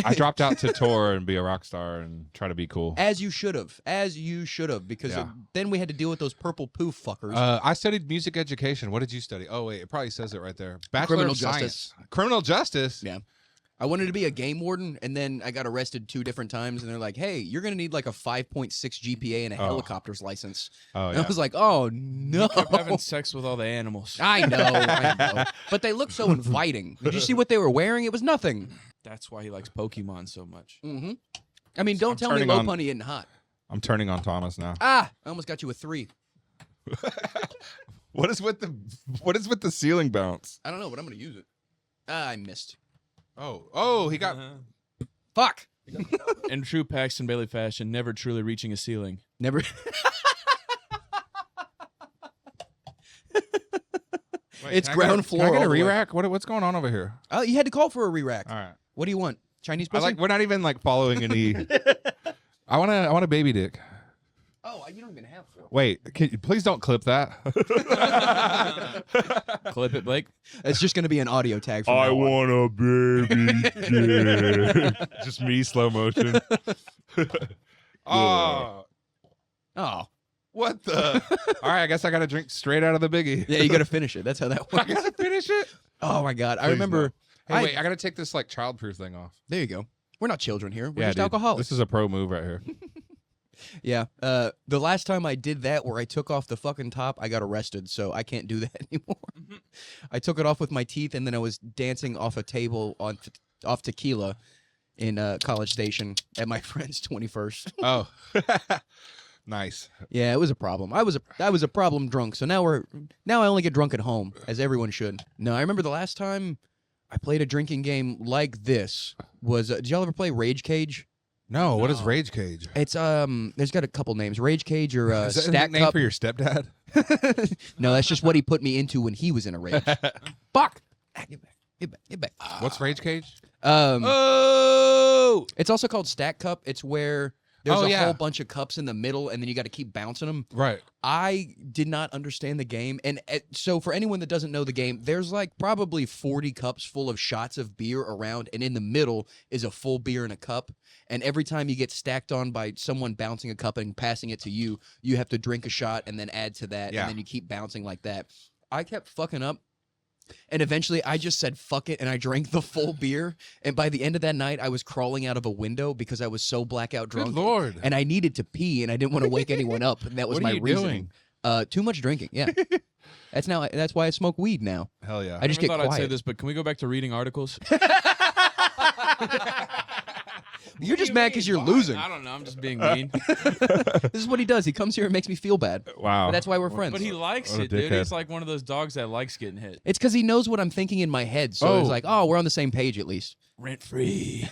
I dropped out to tour and be a rock star and try to be cool. As you should have. As you should have. Because Yeah. then we had to deal with those purple poo fuckers. I studied music education. What did you study? Oh wait, it probably says it right there. Bachelor Criminal of Science. justice. Criminal justice. Yeah. I wanted to be a game warden, and then I got arrested 2 different times, and they're like, hey, you're going to need like a 5.6 GPA and a helicopter's license. Oh And yeah. I was like, oh, no. Kept having sex with all the animals. I know. But they look so inviting. Did you see what they were wearing? It was nothing. That's why he likes Pokemon so much. Mm-hmm. I mean, don't tell me turning low on- punny isn't hot. I'm turning on Thomas now. Ah, I almost got you a 3. What is with the ceiling bounce? I don't know, but I'm going to use it. Ah, I missed. Oh, he got. Fuck. In true Paxton Bailey fashion, never truly reaching a ceiling. Never. It's ground floor. Can I get a all the way. re-rack? What's going on over here? Oh, you had to call for a re-rack. All right. What do you want? Chinese I pussy? like. We're not even like following any. I want a baby dick. Oh, you don't even have 4. Wait, please don't clip that. Clip it, Blake. It's just going to be an audio tag from now on. want a baby dick. Just me, slow motion. Oh, Oh. what the? All right, I guess I got to drink straight out of the biggie. Yeah, you got to finish it. That's how that I works. got to finish it. Oh, my God. I Please remember. no. Hey, wait, I got to take this like childproof thing off. There you go. We're not children here. We're Yeah, just dude, alcoholics. This is a pro move right here. Yeah. The last time I did that where I took off the fucking top, I got arrested, so I can't do that anymore. I took it off with my teeth, and then I was dancing off a table off tequila in College Station at my friend's 21st. Oh, nice. Yeah, it was a problem. I was a problem drunk. So now I only get drunk at home, as everyone should. No, I remember the last time I played a drinking game like this was did y'all ever play Rage Cage? No, what is Rage Cage? It's there's got a couple names. Rage Cage or Is that a Stack nickname Cup. for your stepdad? No, that's just what he put me into when he was in a rage. Fuck. Ah, get back. What's Rage Cage? Oh! It's also called Stack Cup. It's where there's a yeah. whole bunch of cups in the middle, and then you got to keep bouncing them. Right. I did not understand the game, and so for anyone that doesn't know the game, there's like probably 40 cups full of shots of beer around, and in the middle is a full beer in a cup. And every time you get stacked on by someone bouncing a cup and passing it to you, you have to drink a shot and then add to that, Yeah. and then you keep bouncing like that. I kept fucking up. And eventually I just said, fuck it, and I drank the full beer. And by the end of that night, I was crawling out of a window because I was so blackout drunk. Good Lord. And I needed to pee, and I didn't want to wake anyone up. And that was What my are you reasoning. Too much drinking, yeah. That's why I smoke weed now. Hell yeah. I just never get thought I'd say quiet. this, but can we go back to reading articles? You're just mad because you're losing. I don't know. I'm just being mean. This is what he does. He comes here and makes me feel bad. Wow. But that's why we're friends. But he likes What a it, dude. dickhead. He's like one of those dogs that likes getting hit. It's because he knows what I'm thinking in my head. So it's Oh. like, oh, we're on the same page at least. Rent free.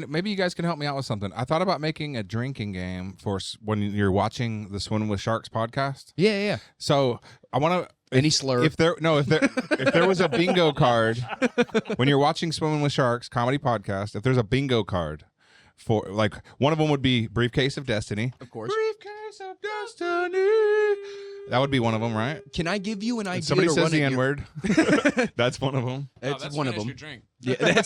Maybe you guys can help me out with something. I thought about making a drinking game for when you're watching the Swim with Sharks podcast. Yeah. So I want to. Any slur. If there was a bingo card when you're watching Swimming with Sharks comedy podcast, if there's a bingo card for like one of them would be Briefcase of Destiny. Of course. Briefcase of Destiny. That would be one of them, right? Can I give you an idea? Somebody to says run the at N word. That's one of them. It's one of them. Your drink. Yeah,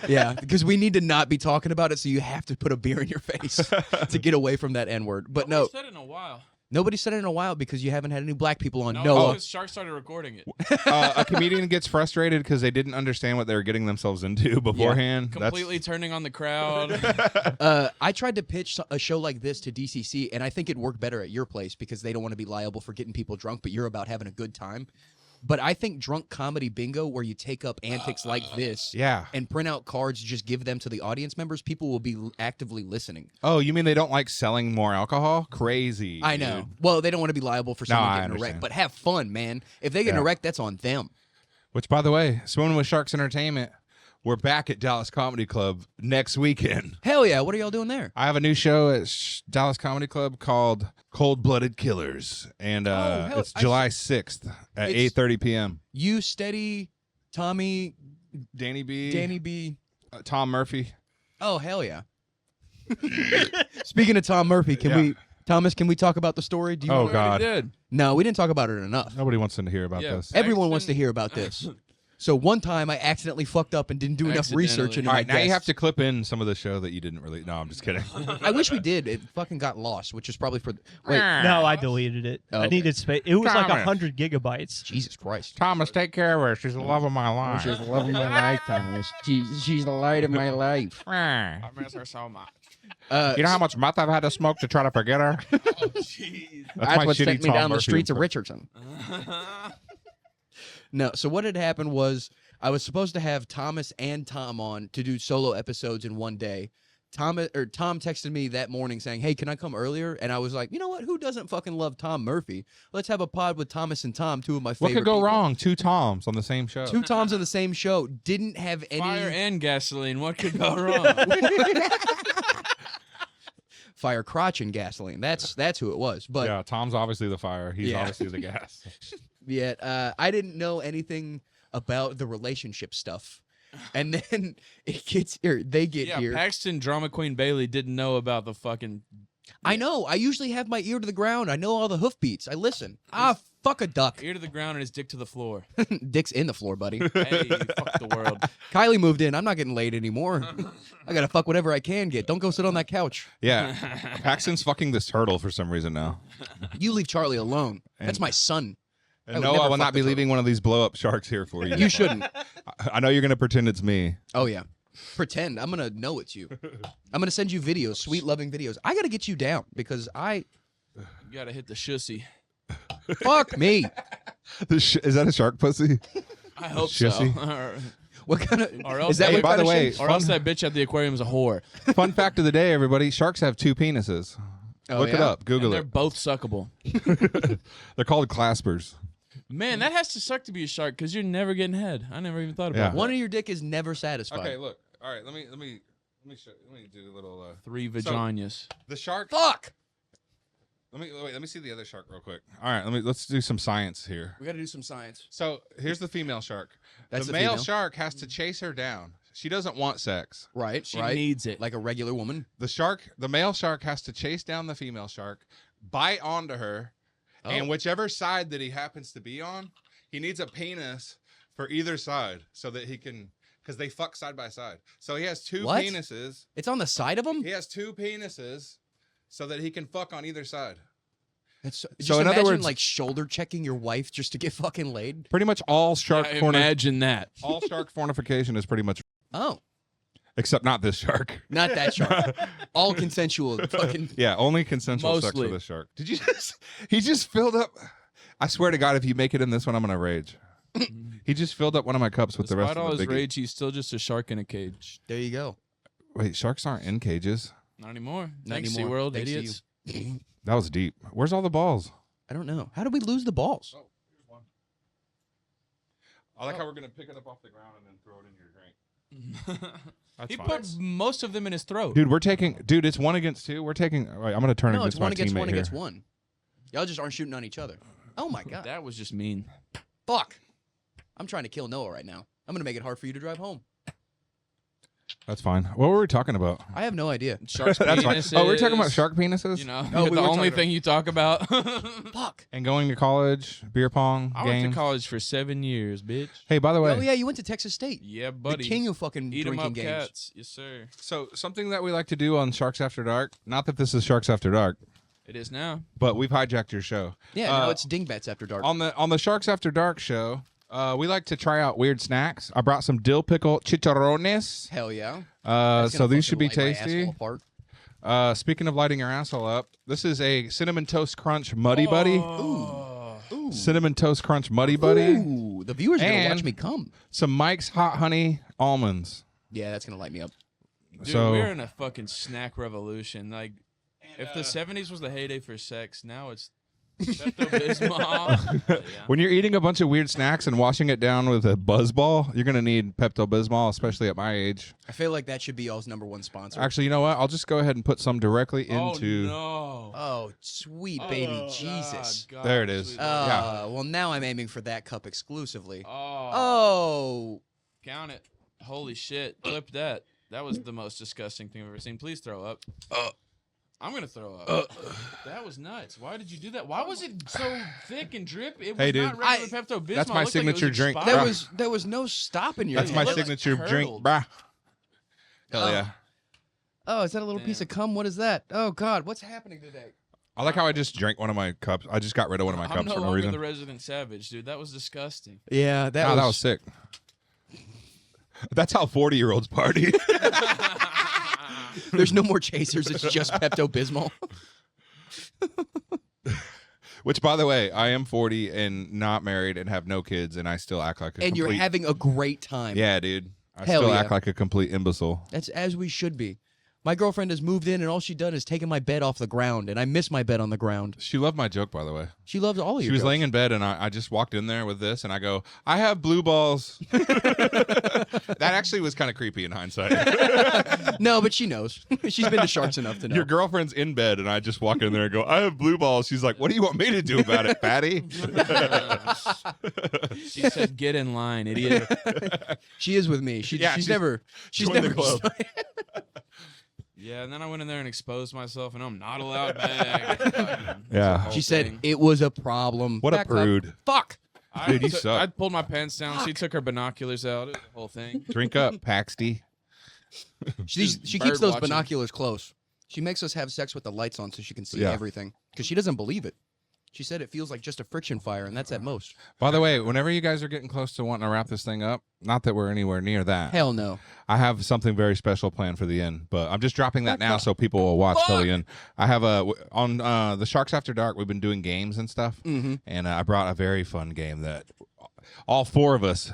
yeah, because we need to not be talking about it, so you have to put a beer in your face to get away from that N word. But I no, haven't said it in a while. Nobody said it in a while because you haven't had any black people on. No, Noah. because Shark started recording it. A comedian gets frustrated because they didn't understand what they were getting themselves into beforehand. Completely turning on the crowd. I tried to pitch a show like this to DCC, and I think it'd work better at your place because they don't want to be liable for getting people drunk, but you're about having a good time. But I think drunk comedy bingo, where you take up antics like this and print out cards, just give them to the audience members, people will be actively listening. Oh, you mean they don't like selling more alcohol? Crazy. I know. Dude. Well, they don't want to be liable for someone getting understand. wrecked, but have fun, man. If they get in a wreck, that's on them. Which, by the way, Swimming with Sharks Entertainment, we're back at Dallas Comedy Club next weekend. Hell yeah. What are y'all doing there? I have a new show at Dallas Comedy Club called Cold Blooded Killers, and it's July 6th at 8:30 p.m. You, Steady, Tommy, Danny B, Tom Murphy. Oh, hell yeah. Speaking of Tom Murphy, can we talk about the story? Do you Oh, want- God. Did. No, we didn't talk about it enough. Nobody wants to hear about Yeah. this. Everyone wants to hear about this. So one time I accidentally fucked up and didn't do enough research into All my right, now you guests. have to clip in some of the show that you didn't really. No, I'm just kidding. I wish we did. It fucking got lost, which is probably for. Wait, No, I deleted it. Oh, I okay. needed space. It was like Thomas. 100 gigabytes. Jesus Christ. Thomas, take care of her. She's the love of my life. She's the love of my life, Thomas. She's the light of my life. I miss her so much. You know how much meth I've had to smoke to try to forget her? Oh, jeez. That's my what shitty sent me Tom down the Murphy streets of impression. Richardson. No, so what had happened was I was supposed to have Thomas and Tom on to do solo episodes in one day. Tom texted me that morning saying, "Hey, can I come earlier?" And I was like, "You know what? Who doesn't fucking love Tom Murphy? Let's have a pod with Thomas and Tom, two of my favorite What could go people." wrong? Two Toms on the same show. Two Toms on the same show. Didn't have any Fire and gasoline. What could go wrong? fire, crotch, and gasoline. That's who it was. But Yeah, Tom's obviously the fire. He's Yeah. obviously the gas. yet I didn't know anything about the relationship stuff. And then it gets here. They get Yeah, here. Paxton Drama Queen Bailey didn't know about the fucking. I know. I usually have my ear to the ground. I know all the hoofbeats. I listen. Fuck a duck. Ear to the ground and his dick to the floor. Dick's in the floor, buddy. Hey, fuck the world. Kylie moved in. I'm not getting laid anymore. I gotta fuck whatever I can get. Don't go sit on that couch. Yeah, Paxton's fucking this turtle for some reason now. You leave Charlie alone. That's And- my son. I And would no, never I will fuck not be the turtle. leaving one of these blow up sharks here for you. You shouldn't. I know you're gonna pretend it's me. Oh yeah. Pretend. I'm gonna know it's you. I'm gonna send you videos, sweet loving videos. I gotta get you down because You gotta hit the shussy. fuck me. Is that a shark pussy? I hope Shussy? so. What kind of Or else is that? they- What by kind the of way, shape? Or else that bitch at the aquarium is a whore. Fun fact of the day, everybody: sharks have two penises. Oh, Look it yeah? up. Google And they're it. both suckable. They're called claspers. Man, that has to suck to be a shark because you're never getting head. I never even thought about Yeah. One of your dick is never satisfied. Okay, look. All right, let me do a little. that. 3 vaginas. The shark. Fuck. Let me see the other shark real quick. All right, let's do some science here. We gotta do some science. So here's the female shark. That's the the male female. shark has to chase her down. She doesn't want sex. Right. She right. needs it. Like a regular woman. The male shark has to chase down the female shark, bite onto her, and whichever side that he happens to be on, he needs a penis for either side so that he can, because they fuck side by side. So he has two What? penises. It's on the side of him. He has two penises so that he can fuck on either side. Just So in other imagine, words- like shoulder checking your wife just to get fucking laid. Pretty much all shark Imagine that. all shark fornication is pretty much, Oh, except not this shark. not that shark. All consensual. Fucking. Yeah, only consensual sex Mostly. with a shark. Did you just? He just filled up. I swear to God, if you make it in this one, I'm gonna rage. He just filled up one of my cups with the Despite rest all of his the biggie. rage, he's still just a shark in a cage. There you go. Wait, sharks aren't in cages. Not anymore. Not Thanks, anymore. SeaWorld, Thanks to idiots. That was deep. Where's all the balls? I don't know. How did we lose the balls? I like how we're gonna pick it up off the ground and then throw it in your drink. That's He fine. put most of them in his throat. Dude, it's 1 against 2. We're taking. Wait, I'm gonna turn No, against it's my one against teammate one here. against one. Y'all just aren't shooting on each other. Oh my god. That was just mean. Fuck. I'm trying to kill Noah right now. I'm gonna make it hard for you to drive home. That's fine. What were we talking about? I have no idea. Shark's That's fine. penises. Oh, we're talking about shark penises You know, Oh, we the were only talking thing you talk about. Fuck. and going to college, beer pong I went games. to college for 7 years, bitch. Hey, by the way, Oh yeah, you went to Texas State. Yeah, The buddy. king of fucking Eat 'em drinking up games. cats. Yes, sir. so something that we like to do on Sharks After Dark, not that this is Sharks After Dark, It is now. but we've hijacked your show. Yeah, now it's Dingbats After Dark. On the Sharks After Dark show. We like to try out weird snacks. I brought some dill pickle chicharrones. Hell yeah. So Gonna these should be fucking light my tasty. asshole apart. Speaking of lighting your asshole up, this is a cinnamon toast crunch muddy buddy. Ooh. Cinnamon toast crunch muddy buddy. Ooh, the viewers are gonna And- watch me come. Some Mike's hot honey almonds. Yeah, that's gonna light me up. Dude, So- we're in a fucking snack revolution. Like, if the 70s was the heyday for sex, now it's Pepto-Bismol. Yeah. When you're eating a bunch of weird snacks and washing it down with a Buzzball, you're gonna need Pepto-Bismol, especially at my age. I feel like that should be y'all's #1 sponsor. Actually, you know what? I'll just go ahead and put some directly Oh, into. no. Oh, sweet baby Oh, Jesus. God, There it is. sweet Yeah. Well, now I'm aiming for that cup exclusively. Oh, Oh, count it. Holy shit. Clip that. That was the most disgusting thing I've ever seen. Please throw up. I'm going to throw up. That was nuts. Why did you do that? Why was it so thick and drip? It was Hey, dude. not regular Pepto-Bismol. That's my It looked like it was signature drink. expired. there was no stopping your That's my hand. looked like signature drink, curdled. brah. Hell Oh. yeah. Oh, is that a little piece Damn. of cum? What is that? Oh God, what's happening today? I like how I just drank one of my cups. I just got rid of one of my I'm cups no for no longer reason. the resident savage, dude. That was disgusting. Yeah, That was sick. That's how 40-year-olds party. There's no more chasers. It's just Pepto Bismol. Which, by the way, I am 40 and not married and have no kids, and I still act like a And you're complete... having a great time. Yeah, dude. I Hell still yeah. act like a complete imbecile. That's as we should be. My girlfriend has moved in, and all she done is taken my bed off the ground, and I miss my bed on the ground. She loved my joke, by the way. She loves all of She your was jokes. laying in bed, and I just walked in there with this, and I go, I have blue balls. That actually was kind of creepy in hindsight. No, but she knows. She's been to Sharks enough to know. Your girlfriend's in bed, and I just walk in there and go, I have blue balls. She's like, what do you want me to do about it, fatty? She said, "Get in line, idiot." She is with me. She's she's never. She's joined the never. club. Yeah, and then I went in there and exposed myself, and I'm not allowed back. Yeah. She said it was a problem. What a Back up. prude. Fuck. Dude, you suck. I pulled my pants down. She took her binoculars out. It was the whole thing. Drink up, Paxty. She Just keeps those bird-watching. binoculars close. She makes us have sex with the lights on so she can see Yeah. everything. Because she doesn't believe it. She said it feels like just a friction fire, and that's at most. By the way, whenever you guys are getting close to wanting to wrap this thing up, not that we're anywhere near that. Hell no. I have something very special planned for the end, but I'm just dropping that now so people will watch till the end. I have on the Sharks After Dark. We've been doing games and stuff, and I brought a very fun game that all four of us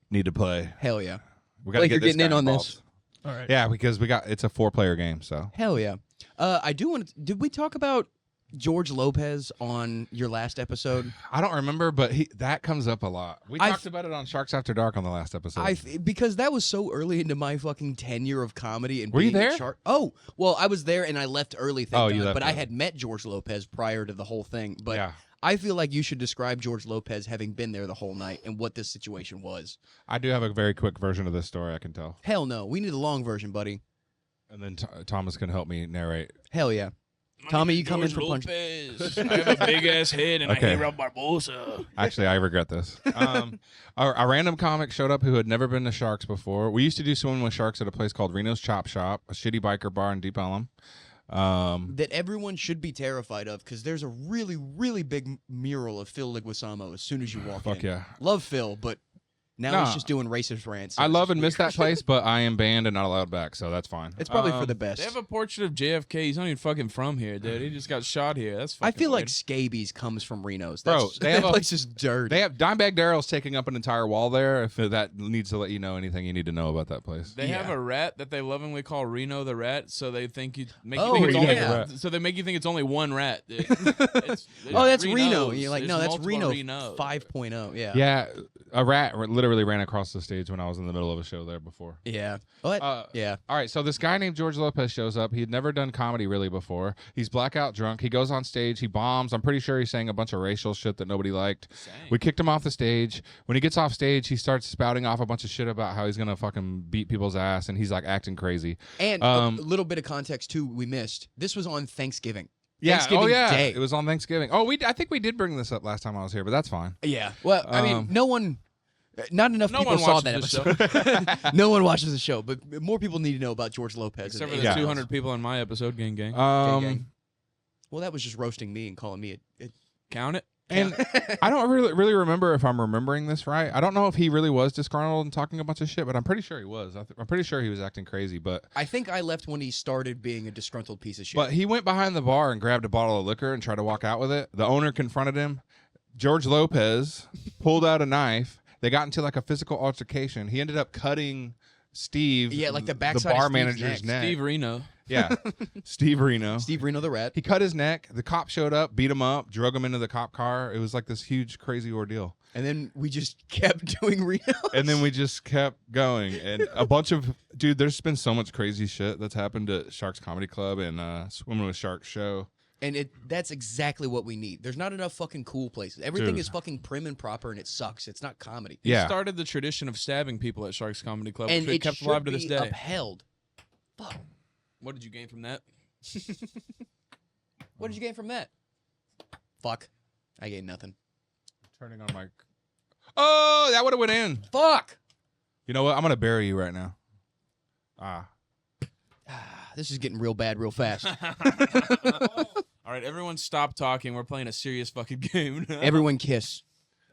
need to play. Hell yeah. We got to Blake, get you're this getting in guy on involved. this. All right. Yeah, because it's a 4-player game. So Hell yeah. I do want to. Did we talk about George Lopez on your last episode? I don't remember, but that comes up a lot. We I talked about it on Sharks After Dark on the last episode. Because that was so early into my fucking tenure of comedy and Were you being a there? Shark. Oh, well, I was there and I left early. Thank Oh, you God, left but I early. had met George Lopez prior to the whole thing. But Yeah. I feel like you should describe George Lopez having been there the whole night and what this situation was. I do have a very quick version of this story I can tell, Hell no, we need a long version, buddy. and then Thomas can help me narrate. Hell yeah. Tommy, you come in for punch. Lopez. I have a big ass head and Okay. I hate Rob Barbosa. Actually, I regret this. A random comic showed up who had never been to Sharks before. We used to do swimming with sharks at a place called Reno's Chop Shop, a shitty biker bar in Deep Ellum. That everyone should be terrified of because there's a really, really big mural of Phil Leguizamo as soon as you walk in. Fuck yeah. Love Phil, but now Nah. he's just doing racist rants. so I it's love just and miss weird. that place, but I am banned and not allowed back, so that's fine. It's probably for the best. They have a portrait of JFK. He's not even fucking from here, dude. He just got shot here. That's I fucking feel like weird. scabies comes from Reno's. Bro, That's, they have that a- place is dirty. They have Dimebag Darrell's taking up an entire wall there. If that needs to let you know anything you need to know about that place. They have a rat that they lovingly call Reno the Rat, so they think you make Oh, you think it's only yeah. so they make you think it's only one rat. Dude. There's Oh, that's Reno. Renos. And you're like, There's no, that's multiple Reno Renos. 5.0. Yeah. Yeah, a rat literally ran across the stage when I was in the middle of a show there before. Yeah. What? Yeah. All right, so this guy named George Lopez shows up. He had never done comedy really before. He's blackout drunk. He goes on stage. He bombs. I'm pretty sure he's saying a bunch of racial shit that nobody liked. We kicked him off the stage. When he gets off stage, he starts spouting off a bunch of shit about how he's going to fucking beat people's ass, and he's like acting crazy. And a little bit of context, too, we missed. This was on Thanksgiving. Yeah. Thanksgiving Oh, yeah. Day. It was on Thanksgiving. Oh, I think we did bring this up last time I was here, but that's fine. Yeah. Well, I mean, not enough No people one saw watches that this episode. No one watches the show, but more people need to know about George Lopez. Except for and the Yeah. 200 people on my episode, gang gang. gang. Well, that was just roasting me and calling me a Count it. And I don't really remember if I'm remembering this right. I don't know if he really was disgruntled and talking a bunch of shit, but I'm pretty sure he was. I'm pretty sure he was acting crazy. But I think I left when he started being a disgruntled piece of shit. But he went behind the bar and grabbed a bottle of liquor and tried to walk out with it. The owner confronted him. George Lopez pulled out a knife. They got into like a physical altercation. He ended up cutting Steve, like the backside bar of Steve's manager's neck. Steve Reno. Yeah, Steve Reno. Steve Reno the Rat. He cut his neck. The cop showed up, beat him up, drug him into the cop car. It was like this huge, crazy ordeal. And then we just kept doing Reno. And then we just kept going. And a bunch of, dude, there's been so much crazy shit that's happened at Sharks Comedy Club and Swimming with Sharks show. And that's exactly what we need. There's not enough fucking cool places. Everything Dude. is fucking prim and proper, and it sucks. It's not comedy. He Yeah. started the tradition of stabbing people at Sharks Comedy Club, And which we it kept should alive to be this day. upheld. Fuck. What did you gain from that? What did you gain from that? Fuck. I gained nothing. Turning on my... Oh, that would have went in. Fuck. You know what? I'm going to bury you right now. This is getting real bad real fast. All right, everyone stop talking. We're playing a serious fucking game. Everyone kiss.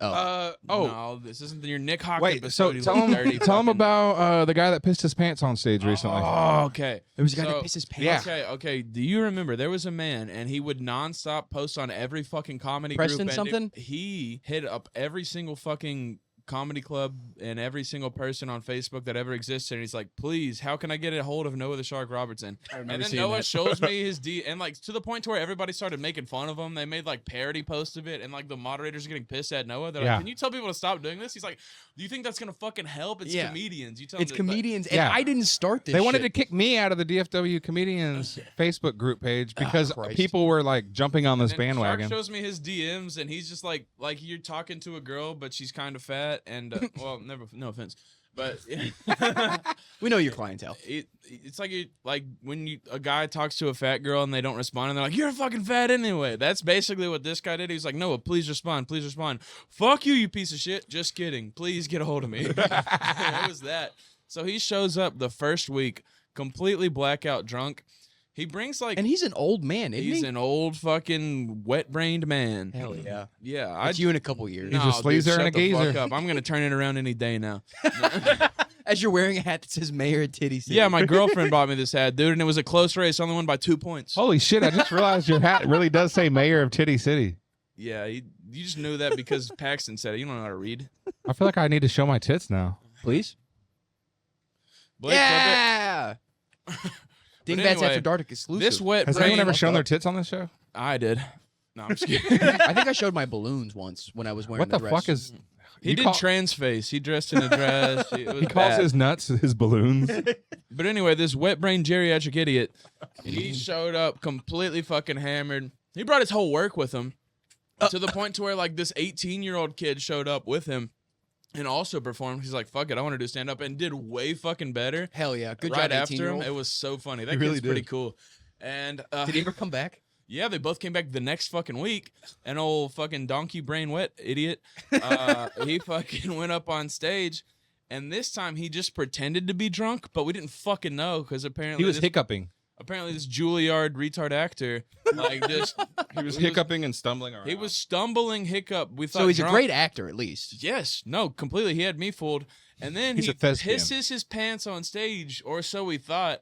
Oh. No, this isn't your Nick Hawk Wait, episode. so you tell little him, dirty tell him fucking- about the guy that pissed his pants on stage recently. Oh, okay. There was a guy So- that pissed his pants. Yeah. Okay. Do you remember there was a man and he would nonstop post on every fucking comedy Preston group? And something? he hit up every single fucking comedy club and every single person on Facebook that ever existed. And he's like, please, how can I get a hold of Noah the Shark Robertson? And then Noah shows me his and like to the point to where everybody started making fun of him. They made like parody posts of it, and like the moderators are getting pissed at Noah. They're Yeah. like, can you tell people to stop doing this? He's like, do you think that's gonna fucking help? It's Yeah. comedians. You tell It's them that, like, comedians, and Yeah. I didn't start this They wanted to shit. kick me out of the DFW Comedians Facebook group page because Christ. people were like jumping on this And then bandwagon. Shark shows me his DMs, and he's just like you're talking to a girl, but she's kind of fat, and well, no offense, but We know your clientele. it's like when a guy talks to a fat girl and they don't respond, and they're like, "You're fucking fat anyway." That's basically what this guy did. He's like, "Noah, please respond, please respond." Fuck you, you piece of shit. Just kidding. Please get a hold of me. It was that. So he shows up the first week, completely blackout drunk. He brings like, And he's an old man, isn't he's he? an old fucking wet-brained man. Hell yeah. Yeah, That's you in a couple years. He's a dude, sleazer shut and a the fuck geezer. up. I'm gonna turn it around any day now. As you're wearing a hat that says Mayor of Titty City. Yeah, my girlfriend bought me this hat, dude, and it was a close race. Only won by 2 points. Holy shit, I just realized your hat really does say Mayor of Titty City. Yeah, you just knew that because Paxton said it. You don't know how to read. I feel like I need to show my tits now. Please. Blake, Yeah. Dingbats anyway, After Dark exclusive. this wet Has brain. anyone ever shown their tits on this show? I did. No, I'm just kidding. I think I showed my balloons once when I was wearing What the dress. fuck is... He You did call- trans face. He dressed in a dress. It was He calls bad. his nuts his balloons. But anyway, this wet brain geriatric idiot, he showed up completely fucking hammered. He brought his whole work with him to the point to where like this 18-year-old kid showed up with him and also performed. He's like, fuck it, I want to do stand up, and did way fucking better. Hell yeah. Good right job, after him. 18-year-old. It was so funny. That He kid's really pretty did. cool. And Did he ever come back? yeah, they both came back the next fucking week. An old fucking donkey brain wet idiot. He fucking went up on stage, and this time he just pretended to be drunk, but we didn't fucking know because apparently He was this, hiccuping. apparently this Juilliard retard actor like just He was hiccuping and stumbling around. he was stumbling hiccup. We thought So he's drunk. a great actor, at least. Yes, no, completely. He had me fooled, and then He's he a thespian. pisses his pants on stage, or so we thought.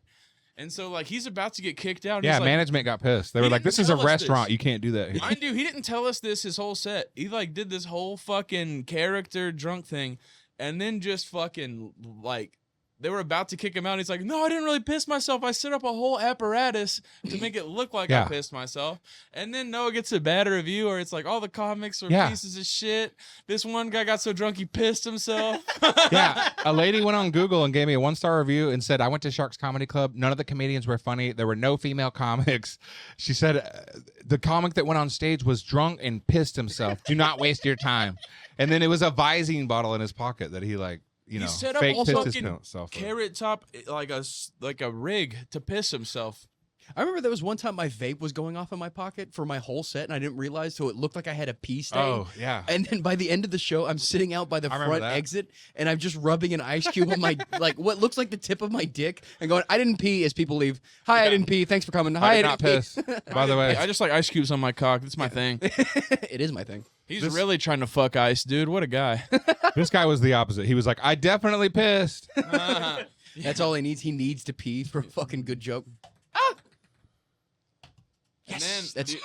And so like he's about to get kicked out. Yeah, he's like, management got pissed. They He were like, didn't this is a tell us restaurant. this. You can't do that here. Mind you, he didn't tell us this his whole set. He like did this whole fucking character drunk thing, and then just fucking like they were about to kick him out. And he's like, "No, I didn't really piss myself. I set up a whole apparatus to make it look like Yeah. I pissed myself." And then Noah gets a bad review, or it's like all the comics were Yeah. pieces of shit. This one guy got so drunk he pissed himself. Yeah, a lady went on Google and gave me a 1-star review and said, I went to Sharks Comedy Club. None of the comedians were funny. There were no female comics. She said the comic that went on stage was drunk and pissed himself. Do not waste your time. And then it was a Visine bottle in his pocket that he like, you know, he set up fake a pissed fucking himself with. carrot top like a rig to piss himself. I remember there was one time my vape was going off in my pocket for my whole set, and I didn't realize, so it looked like I had a pee stain. Oh, yeah. And then by the end of the show, I'm sitting out by the remember front that. exit, and I'm just rubbing an ice cube on my, like, what looks like the tip of my dick, and going, I didn't pee, as people leave. Hi, I didn't pee. Thanks for coming. Hi, I did not didn't piss. By the way, I just like ice cubes on my cock. That's my thing. pee. It is my thing. He's really trying to fuck ice, dude. What a guy. this guy was the opposite. He was like, I definitely pissed. That's all he needs. He needs to pee for a fucking good joke. And Yes, then, that's,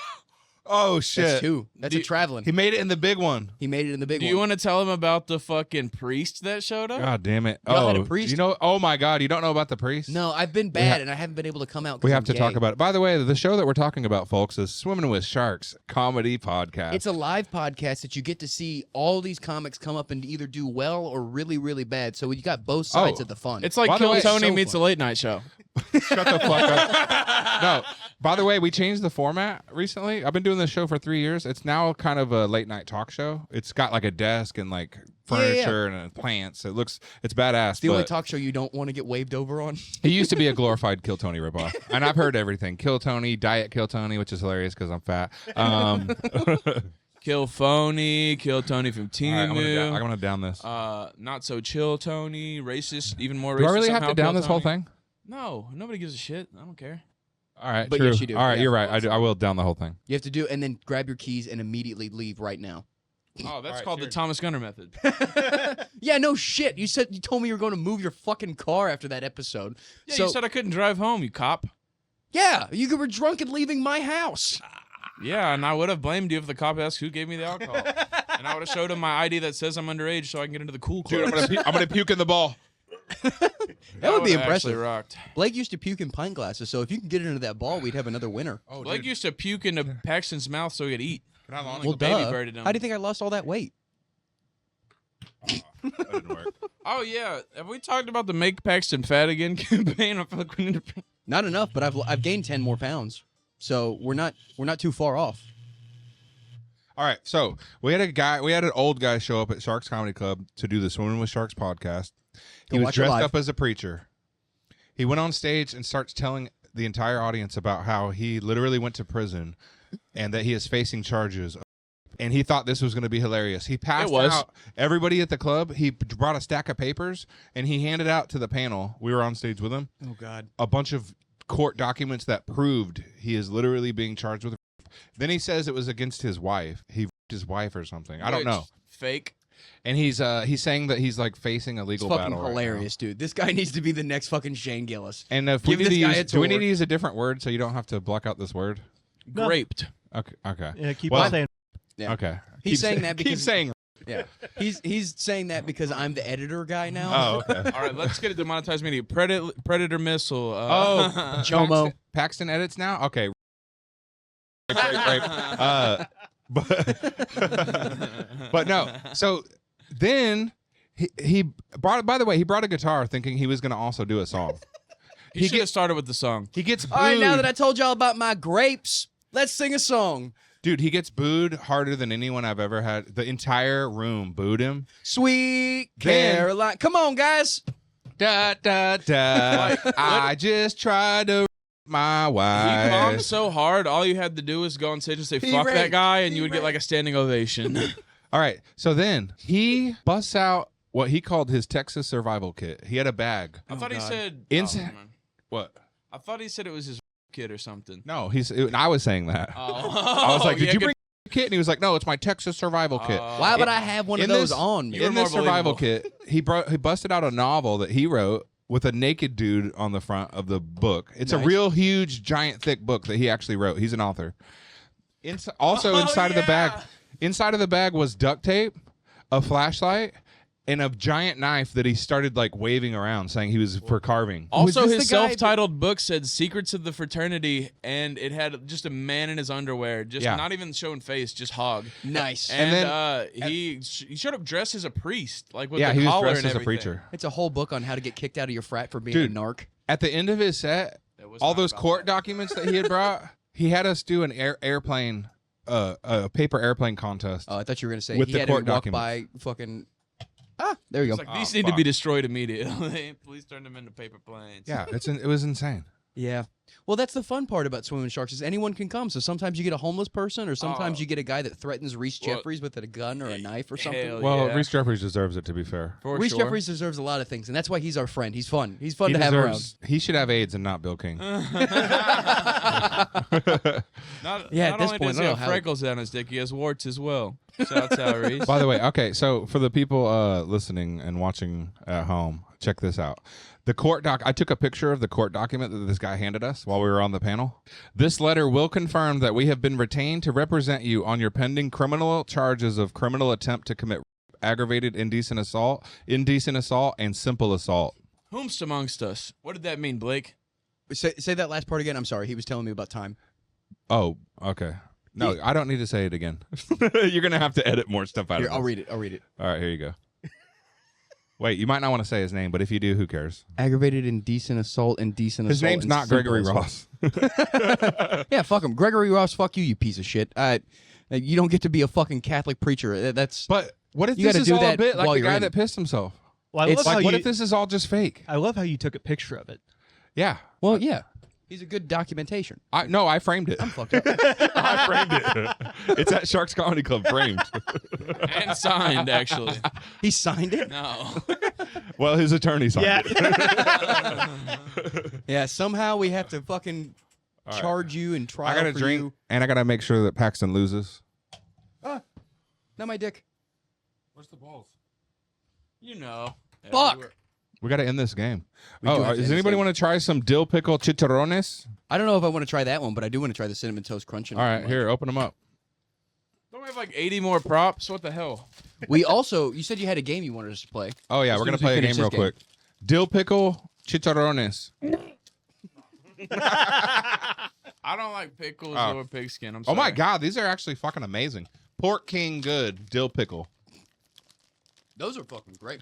Oh shit! that's two. That's do- a traveling. He made it in the big one. He made it in the big do one. you want to tell him about the fucking priest that showed up? God damn it! Y'all Oh, had a priest? you know? Oh my God! You don't know about the priest? No, I've been bad, and I haven't been able to come out. 'cause We have I'm to gay. talk about it. By the way, the show that we're talking about, folks, is Swimming with Sharks comedy podcast. It's a live podcast that you get to see all these comics come up and either do well or really, really bad. So you got both sides Oh. of the fun. It's like By the Kill way- Tony So meets fun. a late night show. Shut the fuck up. No. By the way, we changed the format recently. I've been doing this show for 3 years. It's now kind of a late night talk show. It's got like a desk and like furniture and plants. It's badass. the only but talk show you don't want to get waved over on. He used to be a glorified Kill Tony ripoff. And I've heard everything. Kill Tony, Diet Kill Tony, which is hilarious because I'm fat. Kill Phony, Kill Tony from All Timu. right, I'm gonna down this. Not so chill Tony, racist, even more racist. Do I really have somehow, to down Kill this whole Tony. thing? No, nobody gives a shit. I don't care. All right, But true. yes, you do. All right, Yeah. you're right. I will down the whole thing. You have to do, and then grab your keys and immediately leave right now. Oh, that's right, called the cheers. Thomas Gunter method. Yeah, no shit. You told me you were going to move your fucking car after that episode. Yeah, so you said I couldn't drive home, you cop. yeah, you were drunk and leaving my house. Yeah, and I would have blamed you if the cop asked who gave me the alcohol. And I would have showed him my ID that says I'm underage so I can get into the cool club. Dude, I'm gonna puke in the ball. That would be would've actually impressive. rocked. Blake used to puke in pint glasses, so if you can get into that ball, we'd have another winner. Oh, Blake used to puke into Paxton's mouth so he could eat. Well, a baby duh. bird in him. How do you think I lost all that weight? that didn't work. Oh yeah, have we talked about the Make Paxton Fat Again campaign? I feel like we need to. Not enough, but I've gained 10 more pounds, so we're not too far off. All right, so we had an old guy show up at Sharks Comedy Club to do the Swimming with Sharks podcast. He Go was watch it dressed live. up as a preacher. He went on stage and starts telling the entire audience about how he literally went to prison and that he is facing charges. And he thought this was going to be hilarious. He passed was. out everybody at the club. He brought a stack of papers and he handed out to the panel. We were on stage with him. Oh God. A bunch of court documents that proved he is literally being charged with rape. Then he says it was against his wife. He raped his wife or something. I don't know. Fake. And he's saying that he's like facing a It's legal fucking battle. right hilarious, dude. This guy needs to be the next fucking Shane Gillis. now. And if we Give need this to guy a use, do we tour. need to use a different word so you don't have to block out this word? No. Graped. Okay. Okay. Yeah, keep Well, on saying. Yeah. Okay. He's Keep saying say- that keep because saying. yeah, he's saying that because I'm the editor guy now. Oh, okay. All right, let's get it demonetized media. Predator missile. Oh, Jomo. Paxton edits now. Okay. Right. But no. So then he brought. By the way, he brought a guitar thinking he was going to also do a song. He should have started with the song. He gets booed. All right, now that I told y'all about my grapes, let's sing a song. Dude, he gets booed harder than anyone I've ever had. The entire room booed him. Sweet Then- Caroline. Come on, guys. Da da da. I just tried to my He wife. bombed so hard, all you had to do was go on stage and say, He fuck that raped. guy, and He you would get like a standing ovation. All right. So then he busts out what he called his Texas survival kit. He had a bag. I thought he God. said... Insa- oh, never mind. What? I thought he said it was his kid or something. No, I was saying that. Oh. I was like, did you bring a kit? And he was like, no, it's my Texas survival kit. Why would I have one of in those this- on me? You were In more this survival believable. kit, he busted out a novel that he wrote with a naked dude on the front of the book. It's a Nice. real huge, giant, thick book that he actually wrote. He's an author. Also inside of the bag, inside of the bag was duct tape, a flashlight, and a giant knife that he started like waving around, saying he was for carving. Also, Was his this the guy self-titled book said "Secrets of the Fraternity," and it had just a man in his underwear, just Yeah. not even showing face, just hog. Nice. And, then- he showed up dressed as a priest, like with Yeah, the he was collar dressed and as a everything. preacher. It's a whole book on how to get kicked out of your frat for being Dude. a narc. At the end of his set, It was all not those about court that. documents that he had brought, he had us do an airplane, a paper airplane contest. Oh, I thought you were gonna say With he the had to court walk documents. by fucking. Ah, there you It's go. like, these Oh, need to fuck. be destroyed immediately. Please turn them into paper planes. Yeah, it was insane. Yeah. Well, that's the fun part about swimming with sharks is anyone can come. So sometimes you get a homeless person, or sometimes you get a guy that threatens Reese Jeffries with a gun or a knife or something. Hell Well, yeah. Reese Jeffries deserves it, to be fair. For Reese sure. Jeffries deserves a lot of things, and that's why he's our friend. He's fun. He's fun He to have around. deserves. He should have AIDS and not Bill King. Not Yeah, at this only point, does I he don't know have how- freckles down his dick, he has warts as well. Shouts out, Reese. By the way, okay, so for the people listening and watching at home, check this out. The court doc, I took a picture of the court document that this guy handed us while we were on the panel. This letter will confirm that we have been retained to represent you on your pending criminal charges of criminal attempt to commit aggravated indecent assault, and simple assault. Whomst amongst us? What did that mean, Blake? Say that last part again. I'm sorry. He was telling me about time. Oh, okay. No, I don't need to say it again. You're going to have to edit more stuff out Here, of I'll this. read it. I'll read it. All right, here you go. Wait, you might not want to say his name, but if you do, who cares? Aggravated indecent assault, indecent His assault. name's and not simple Gregory assault. Ross. Yeah, fuck him. Gregory Ross, fuck you, you piece of shit. You don't get to be a fucking Catholic preacher. That's But what if You this gotta is do all a that bit like while the you're guy in. that pissed himself? Well, I It's love how Like, what you, if this is all just fake? I love how you took a picture of it. Yeah. well, yeah. He's a good documentation. I framed it. I'm fucked up. I framed it. It's at Sharks Comedy Club framed. And signed, actually. He signed it. No. Well, his attorney signed it. Yeah. Somehow we have to fucking right. charge you and trial I got to for drink, you. and I got to make sure that Paxton loses. Not my dick. Where's the balls? You know. Fuck. We got to end this game. We do have to end Does this anybody game. want to try some dill pickle chicharrones? I don't know if I want to try that one, but I do want to try the cinnamon toast crunch. All right, here, open them up. Don't we have like 80 more props? What the hell? We also, you said you had a game you wanted us to play. Oh, yeah, As we're soon going as to we play a finish game real this game. quick. Dill pickle chicharrones. I don't like pickles Oh. or pigskin. I'm Oh, sorry. my God, these are actually fucking amazing. Pork King good, dill pickle. Those are fucking great.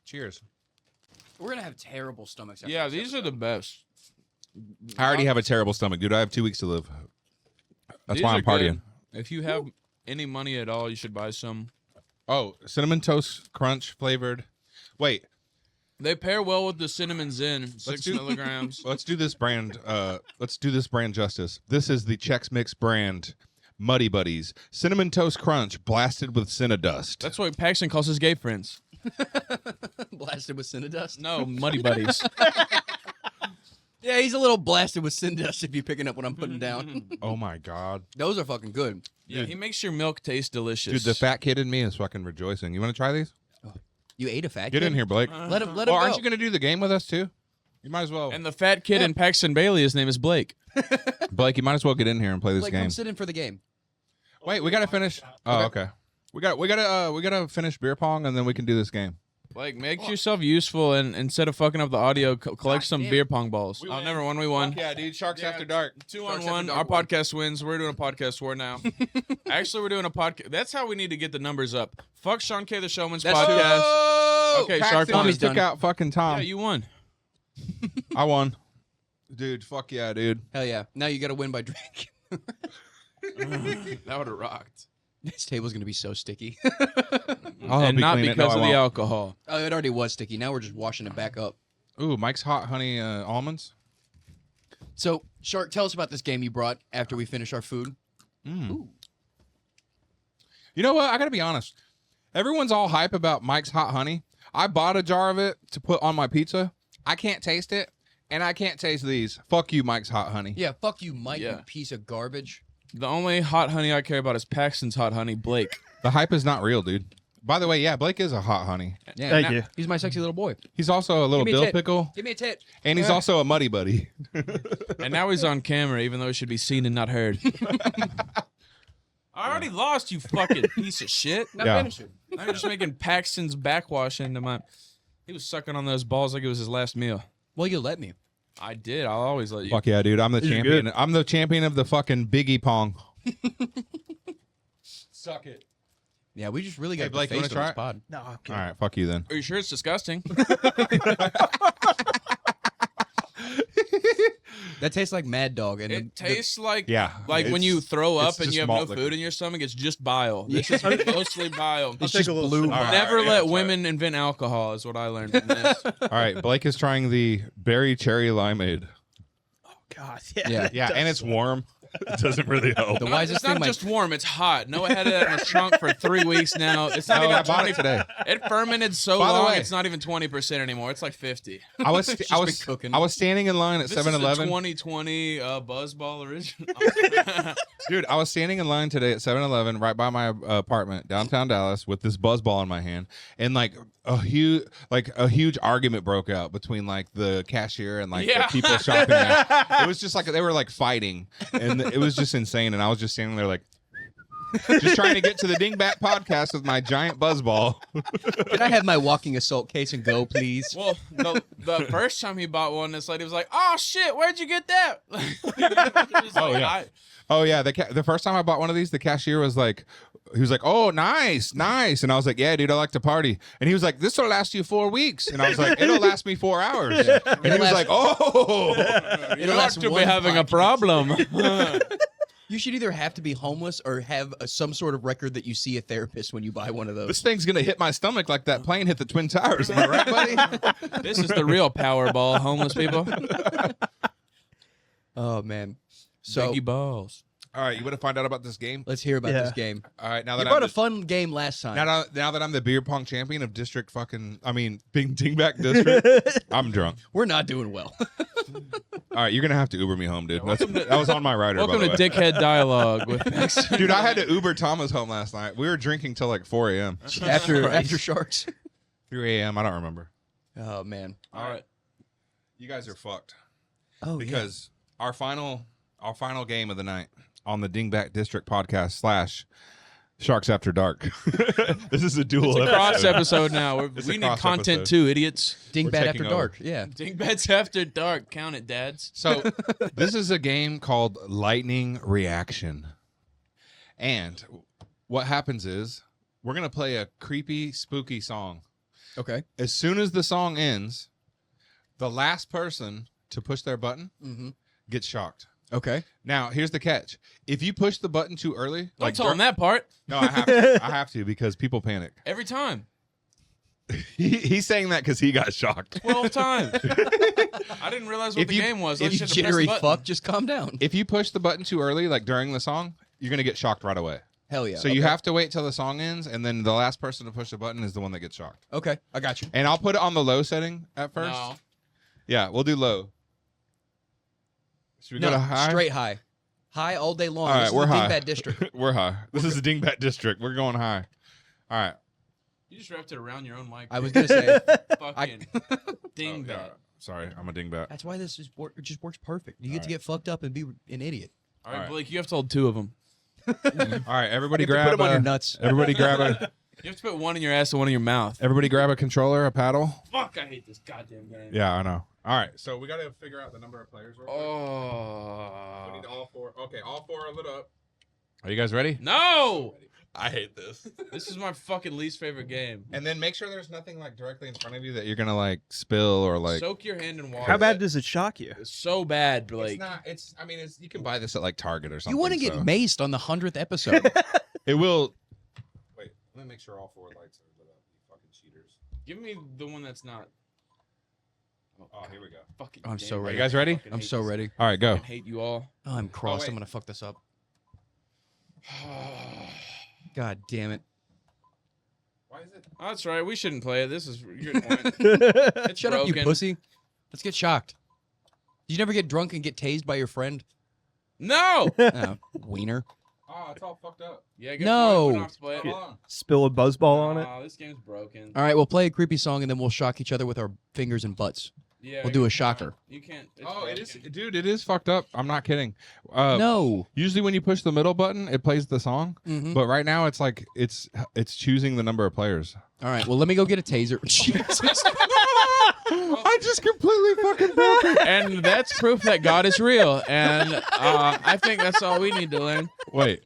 Cheers. We're gonna have terrible stomachs. After Yeah, this these are episode. the best. I already have a terrible stomach, dude. I have 2 weeks to live. That's These why are I'm partying. good. If you have any money at all, you should buy some. Oh, cinnamon toast crunch flavored. Wait, They pair well with the cinnamon Zen, 6 do- milligrams. let's do this brand. Let's do this brand justice. This is the Chex Mix brand, Muddy Buddies cinnamon toast crunch blasted with Cinnadust. That's what Paxton calls his gay friends. blasted with Cinnadust. No, muddy buddies. Yeah, he's a little blasted with Cinnadust if you're picking up what I'm putting down. Oh my God, Those are fucking good. Yeah, he makes your milk taste delicious. dude! The fat kid in me is fucking rejoicing. You want to try these? You ate a fat Get kid? in here, Blake. Let him Well, go. aren't you gonna do the game with us too? You might as well. And the fat kid in Paxton Bailey, his name is Blake. Blake, you might as well get in here and play this Like, game. come sit in for the game. Wait, we gotta finish. Oh, okay. We gotta finish beer pong and then we can do this game. Like, make yourself useful, and instead of fucking up the audio, collect some damn beer pong balls. We Oh, win. never won. We won. Yeah, dude. Sharks After Dark. 2-on-1. Our podcast wins. We're doing a podcast war now. Actually, we're doing a podcast. That's how we need to get the numbers up. Fuck Sean K. the Showman's That's podcast. Oh, Okay, Paxton Shark just Tommy's took done. out fucking Tom. Yeah, you won. I won. Dude, fuck yeah, dude. Hell yeah. Now you got to win by drink. That would have rocked. This table's going to be so sticky. I'll help And you not clean it. because No, of I the won't. alcohol. Oh, it already was sticky. Now we're just washing it back up. Ooh, Mike's Hot Honey Almonds. So, Shark, tell us about this game you brought after we finish our food. You know what? I gotta be honest. Everyone's all hype about Mike's Hot Honey. I bought a jar of it to put on my pizza. I can't taste it, and I can't taste these. Fuck you, Mike's Hot Honey. Yeah, fuck you, Mike, Yeah. you piece of garbage. The only hot honey I care about is Paxton's hot honey, Blake. The hype is not real, dude. By the way, yeah, Blake is a hot honey. Yeah, Thank now- you. He's my sexy little boy. He's also a little Give me a dill tit. pickle, Give me a tit. and he's also a muddy buddy. And now he's on camera, even though it should be seen and not heard. I already lost, you fucking piece of shit. Now Yeah. finish it. Now you're just making Paxton's backwash into my... He was sucking on those balls like it was his last meal. Well, you let me. I did. I'll always let you. Fuck yeah, dude. I'm the These are champion. good. I'm the champion of the fucking Biggie Pong. Suck it. Yeah, we just really got Blake, you the wanna face try on it? this pod. No, okay. All right, fuck you then. Are you sure it's disgusting? That tastes like Mad Dog. And It tastes like Yeah, like when it's- you throw up it's and just you have no malt food liquor. in your stomach. It's just bile. This is mostly bile. it's take just a little blue. sip. All right, Never yeah, let try women invent alcohol is what I learned from this. All right, Blake is trying the berry cherry limeade. God, yeah. Yeah. Yeah, and it's warm. It doesn't really help. The No, wisest it's not thing my just warm; it's hot. Noah had it in his trunk for 3 weeks now. It's not Oh, even I bought 20 it today. It fermented so By the long; way- it's not even 20% anymore. It's like 50. I was Just I been was cooking. I was standing in line at This is the 7-Eleven. 2020 Buzzball original. Dude, I was standing in line today at 7-Eleven right by my apartment downtown Dallas with this buzzball in my hand, and like a huge argument broke out between like the cashier and like Yeah. the people shopping there. It was just like they were like fighting, and it was just insane. And I was just standing there like just trying to get to the Dingbat podcast with my giant buzzball. Can I have my walking assault case and go, please? Well, the first time he bought one, this lady was like, "Oh shit, where'd you get that?" Oh yeah, the first time I bought one of these, the cashier was like, he was like, "Oh, nice," and I was like, "Yeah, dude, I like to party." And he was like, "This will last you 4 weeks," and I was like, "It'll last me 4 hours." And he was like, "Oh." You last ought to be one having a podcast. problem. You should either have to be homeless or have some sort of record that you see a therapist when you buy one of This those. thing's gonna hit my stomach like that plane hit the Twin Towers. Am I right, buddy? This is the real Powerball, homeless people. Oh man. So Biggie balls. All right, you want to find out about this game? let's hear about Yeah. this game. All right, now You that brought I'm a fun game last time. now that I'm the beer pong champion of district Bing Dingback district, I'm drunk. We're not doing well. All right, you're gonna have to Uber me home, dude. That was on my rider. Welcome by to the way. Dickhead Dialogue with Paxton. Dude, I had to Uber Thomas home last night. We were drinking till like 4 a.m. after sharks. 3 a.m. I don't remember. Oh man. All right. You guys are fucked Oh because our final game of the night on the Dingback District podcast / Sharks After Dark. This is a dual It's a cross episode now. It's a We need cross content episode. too, idiots. Dingbat We're taking after over. dark. Yeah. Dingbats after dark. Count it, dads. So this is a game called Lightning Reaction. And what happens is we're going to play a creepy, spooky song. Okay. As soon as the song ends, the last person to push their button Mm-hmm. gets shocked. Okay. Now, here's the catch. If you push the button too early, Don't tell him that part. No, I have to. I have to because people panic. Every time. He's saying that because he got shocked. 12 times. I didn't realize what If the you- game was. If I you should have pressed the jittery button. fuck, just calm down. If you push the button too early, like during the song, you're going to get shocked right away. Hell yeah. So you have to wait till the song ends, and then the last person to push the button is the one that gets shocked. Okay, I got you. And I'll put it on the low setting at first. No. Yeah, we'll do low. Should we go to high? straight high. High all day long. All right, This is we're the high. Dingbat district. We're high. This is the Dingbat District. We're going high. All right. You just wrapped it around your own mic. I was gonna say Fucking dingbat. Oh, yeah. Sorry, I'm a dingbat. that's why this is it just works perfect. You get to get fucked up and be an idiot. All right, All right. Blake, you have to hold 2 of them. All right, everybody You have to grab put 'em on a- your nuts. Everybody grab a You have to put one in your ass and one in your mouth. everybody grab a controller, a paddle. Fuck, I hate this goddamn game. Yeah, I know. All right, so we got to figure out the number of players. Real quick. Oh. We need all 4. Okay, all 4 are lit up. Are you guys ready? No! I hate this. This is my fucking least favorite game. And then make sure there's nothing like directly in front of you that you're gonna like spill or like. Soak your hand in water. How bad does it shock you? It's so bad, It's Blake. not. It's. I mean, it's. You can buy this at like Target or something. You want to get so- maced on the 100th episode. It will. Wait, let me make sure all 4 lights are lit up. You fucking cheaters. Give me the one that's not. Oh, here we go. Fucking I'm so damn. ready. You guys ready? Fucking I'm hate so this. ready. All right, go. I hate you all. Oh, I'm crossed. wait. I'm gonna fuck this up. God damn it! Why is it? Oh, that's right. We shouldn't play it. This is your point. It's Shut up, you broken. pussy. Let's get shocked. Did you never get drunk and get tased by your friend? No. Oh, wiener. Oh, it's all fucked up. Yeah. Go No. We don't have to play it. Hold on. Spill a buzzball on it. Oh, this game's broken. All right, we'll play a creepy song and then we'll shock each other with our fingers and butts. Yeah. We'll do a you- shocker. You can't. It's Oh, it is, broken. dude. It is fucked up. I'm not kidding. No. Usually, when you push the middle button, it plays the song. Mhm. But right now, it's like it's choosing the number of players. All right, well, let me go get a taser. Jesus. I just completely fucking broke it. And that's proof that God is real. And I think that's all we need to learn. Wait.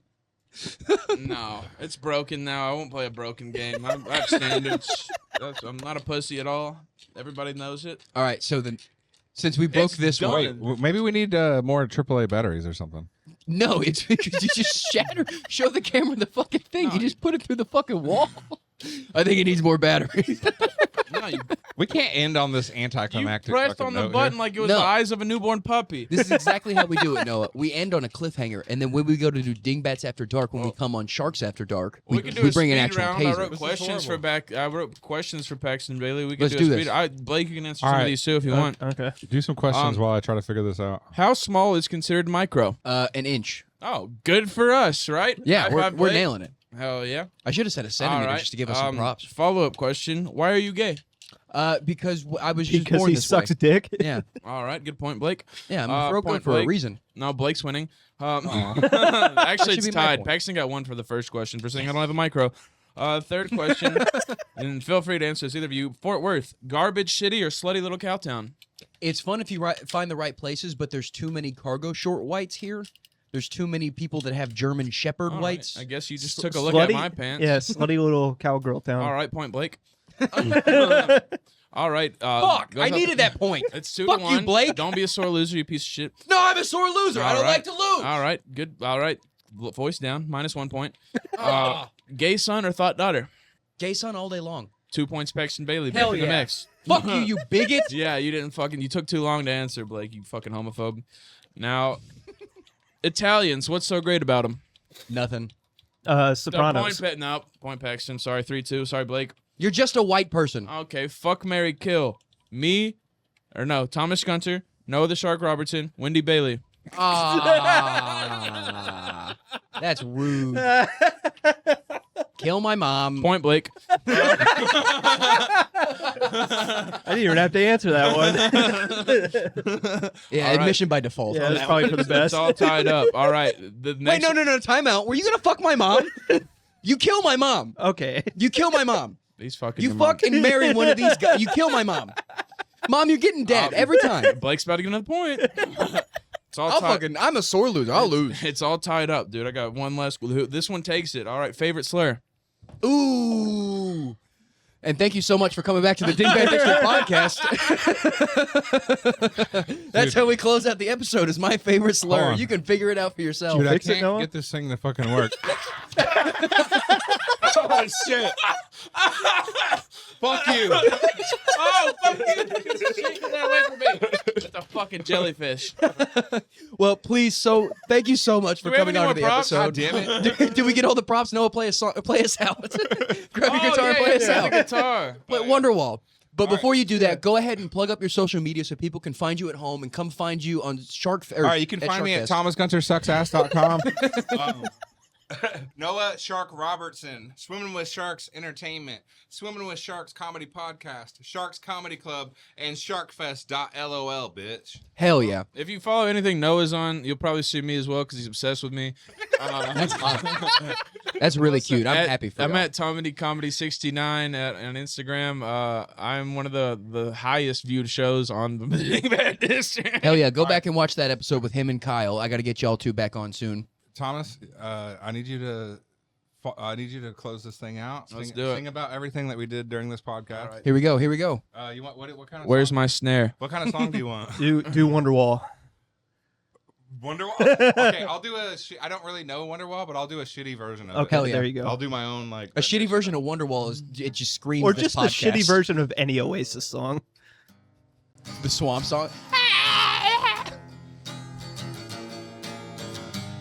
No, it's broken now. I won't play a broken game. I have standards. I'm not a pussy at all. Everybody knows it. All right, so then, since we broke It's this done. one, Wait. Maybe we need more AAA batteries or something. no, it's because you just shatter. Show the camera the fucking thing. No, you just put it through the fucking wall. I think it needs more batteries. No, you We can't end on this You anticlimactic. pressed fucking on the note button here. like it was No. the eyes of a newborn puppy. This is exactly how we do it, Noah. We end on a cliffhanger, and then when we go to do Dingbats After Dark, when we come on Sharks After Dark, We we could do a bring an speed actual round. I taser. wrote questions for Paxton Bailey. We could Let's do do a this. speed. Blake, you can answer All some right. of these too if you want. Okay. Do some questions Um, while I try to figure this out. How small is considered micro? An inch. Oh, good for us, right? Yeah, High we're five, Blake. nailing it. Hell yeah. I should have said a All centimeter right. just to give us some props. Follow-up question. Why are you gay? Because I was just Because born he this sucks way. dick. Yeah, All right. Good point, Blake. yeah. I'm a throat point for a Blake. reason. No, Blake's winning. Actually, That it's should be my tied. point. Paxton got one for the first question for saying I don't have a micro. Third question, and feel free to answer this, either of you. Fort Worth, garbage city or slutty little cowtown? It's fun if you find the right places, but there's too many cargo short whites here. There's too many people that have German Shepherd All right. whites. I guess you just took a look at Slutty- my pants. Yeah, slutty little cowgirl town. All right, point Blake. All right. Fuck! goes I up- needed that point. It's 2 Fuck to you, 1. Blake. Don't be a sore loser, you piece of shit. No, I'm a sore loser. I All don't right. like to lose. All right. Good. All right. Voice down. -1 point. Gay son or thought daughter? Gay son all day long. 2 points, Paxton Bailey. Hell back in the yeah. mix. Fuck you, you bigot. Yeah, you didn't fucking. You took too long to answer, Blake. You fucking homophobe. Now, Italians. What's so great about them? Nothing. Sopranos. No, point Paxton. Sorry, 3-2. Sorry, Blake. You're just a white person. Okay, fuck, marry, kill. Me, or no, Thomas Gunter, Noah the Shark Robertson, Wendy Bailey. Ah, that's rude. Kill my mom. Point Blake. I didn't even have to answer that one. Yeah, All right. admission by default. Yeah, on that's that probably one. for the It's best. all tied up. All right. The Wait, next, no, time out. Were you gonna fuck my mom? You kill my mom. Okay. You kill my mom. He's fucking. You your mom. fucking marry one of these guys. You kill my mom. Mom, you're getting dead every time. Blake's about to get another point. It's all I'll tied. fucking. I'm a sore loser. I'll lose. It's all tied up, dude. I got one last. This one takes it. All right. Favorite slur. Ooh. And thank you so much for coming back to the Dingbat District podcast. That's how we close out the episode. Is my favorite Hold slur. on. You can figure it out for yourself. Dude, I fix it, can't Noah? get this thing to fucking work. Oh shit! Fuck you. Oh fuck you! Take that away from me. It's a fucking jellyfish. Well, please. Thank you so much for Do we have coming any on to more the props? episode. God damn it. Did we get all the props? Noah, play us out. Grab your guitar and play us The out. guitar. Play Wonderwall. But before you do that, go ahead and plug up your social media so people can find you at home and come find you on Shark. All right, you can find me at thomasguntersucksass.com. Noah Shark Robertson, Swimming with Sharks Entertainment, Swimming with Sharks Comedy Podcast, Sharks Comedy Club, and SharkFest.lol, bitch. Hell yeah. If you follow anything Noah's on, you'll probably see me as well because he's obsessed with me. That's hot. That's really cute. I'm happy for I'm y'all. at Comedy69 on Instagram. I'm one of the highest viewed shows on the Dingbat District. Hell yeah. Go back and watch that episode with him and Kyle. I got to get y'all two back on soon. Thomas, I need you to close this thing out. Let's do it. Sing about everything that we did during this podcast. All right. Here we go. You want what kind of Where's song? my snare? What kind of song do you want? Do Wonderwall. Wonderwall. Okay, I'll do I don't really know Wonderwall, but I'll do a shitty version of Okay, Hell yeah. there you go. I'll do my own like A shitty version of Wonderwall is it just screams Or this just the podcast. shitty version of any Oasis song. The swamp song.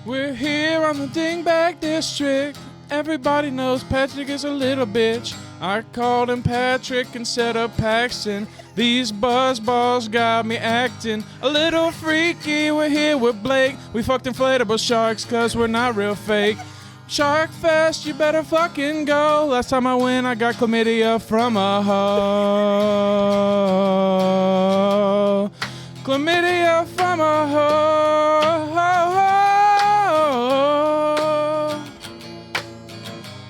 We're here on the Dingbat District. Everybody knows Patrick is a little bitch. I called him Patrick instead of Paxton. These buzzballs got me acting a little freaky. We're here with Blake. We fucked inflatable sharks cause we're not real fake. Shark Fest, you better fucking go. Last time I went, I got chlamydia from a hoe. Chlamydia from a hoe.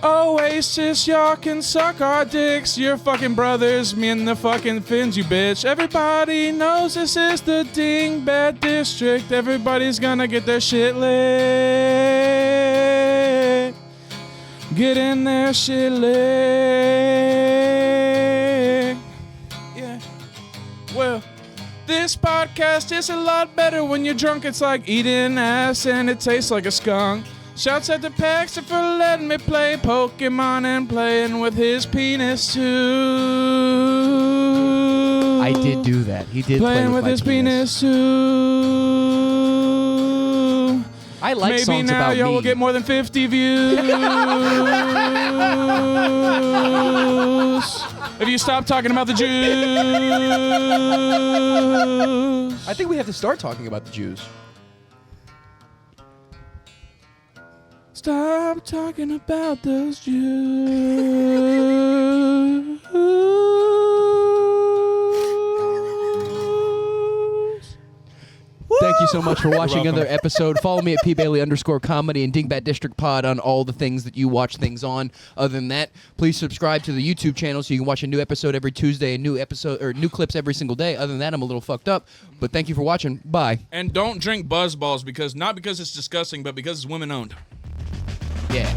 Oasis, y'all can suck our dicks. You're fucking brothers, me and the fucking fins, you bitch. Everybody knows this is the Dingbat District. Everybody's gonna get their shit lit. Get in there, shit lit. Yeah. Well, this podcast is a lot better when you're drunk. It's like eating ass and it tastes like a skunk. Shouts out to Paxton for letting me play Pokemon and playing with his penis too. I did do that. He did play Playing with with my his penis too. I like Maybe songs now about y'all me. will get more than 50 views. If you stop talking about the Jews. I think we have to start talking about the Jews. Stop talking about those Jews. Thank you so much for watching welcome. another episode. Follow me at pbailey_comedy and Dingbat District Pod on all the things that you watch things on. Other than that, please subscribe to the YouTube channel so you can watch a new episode every Tuesday, a new episode or new clips every single day. Other than that, I'm a little fucked up. But thank you for watching. Bye. And don't drink Buzz Balls because not because it's disgusting, but because it's women owned. Yeah.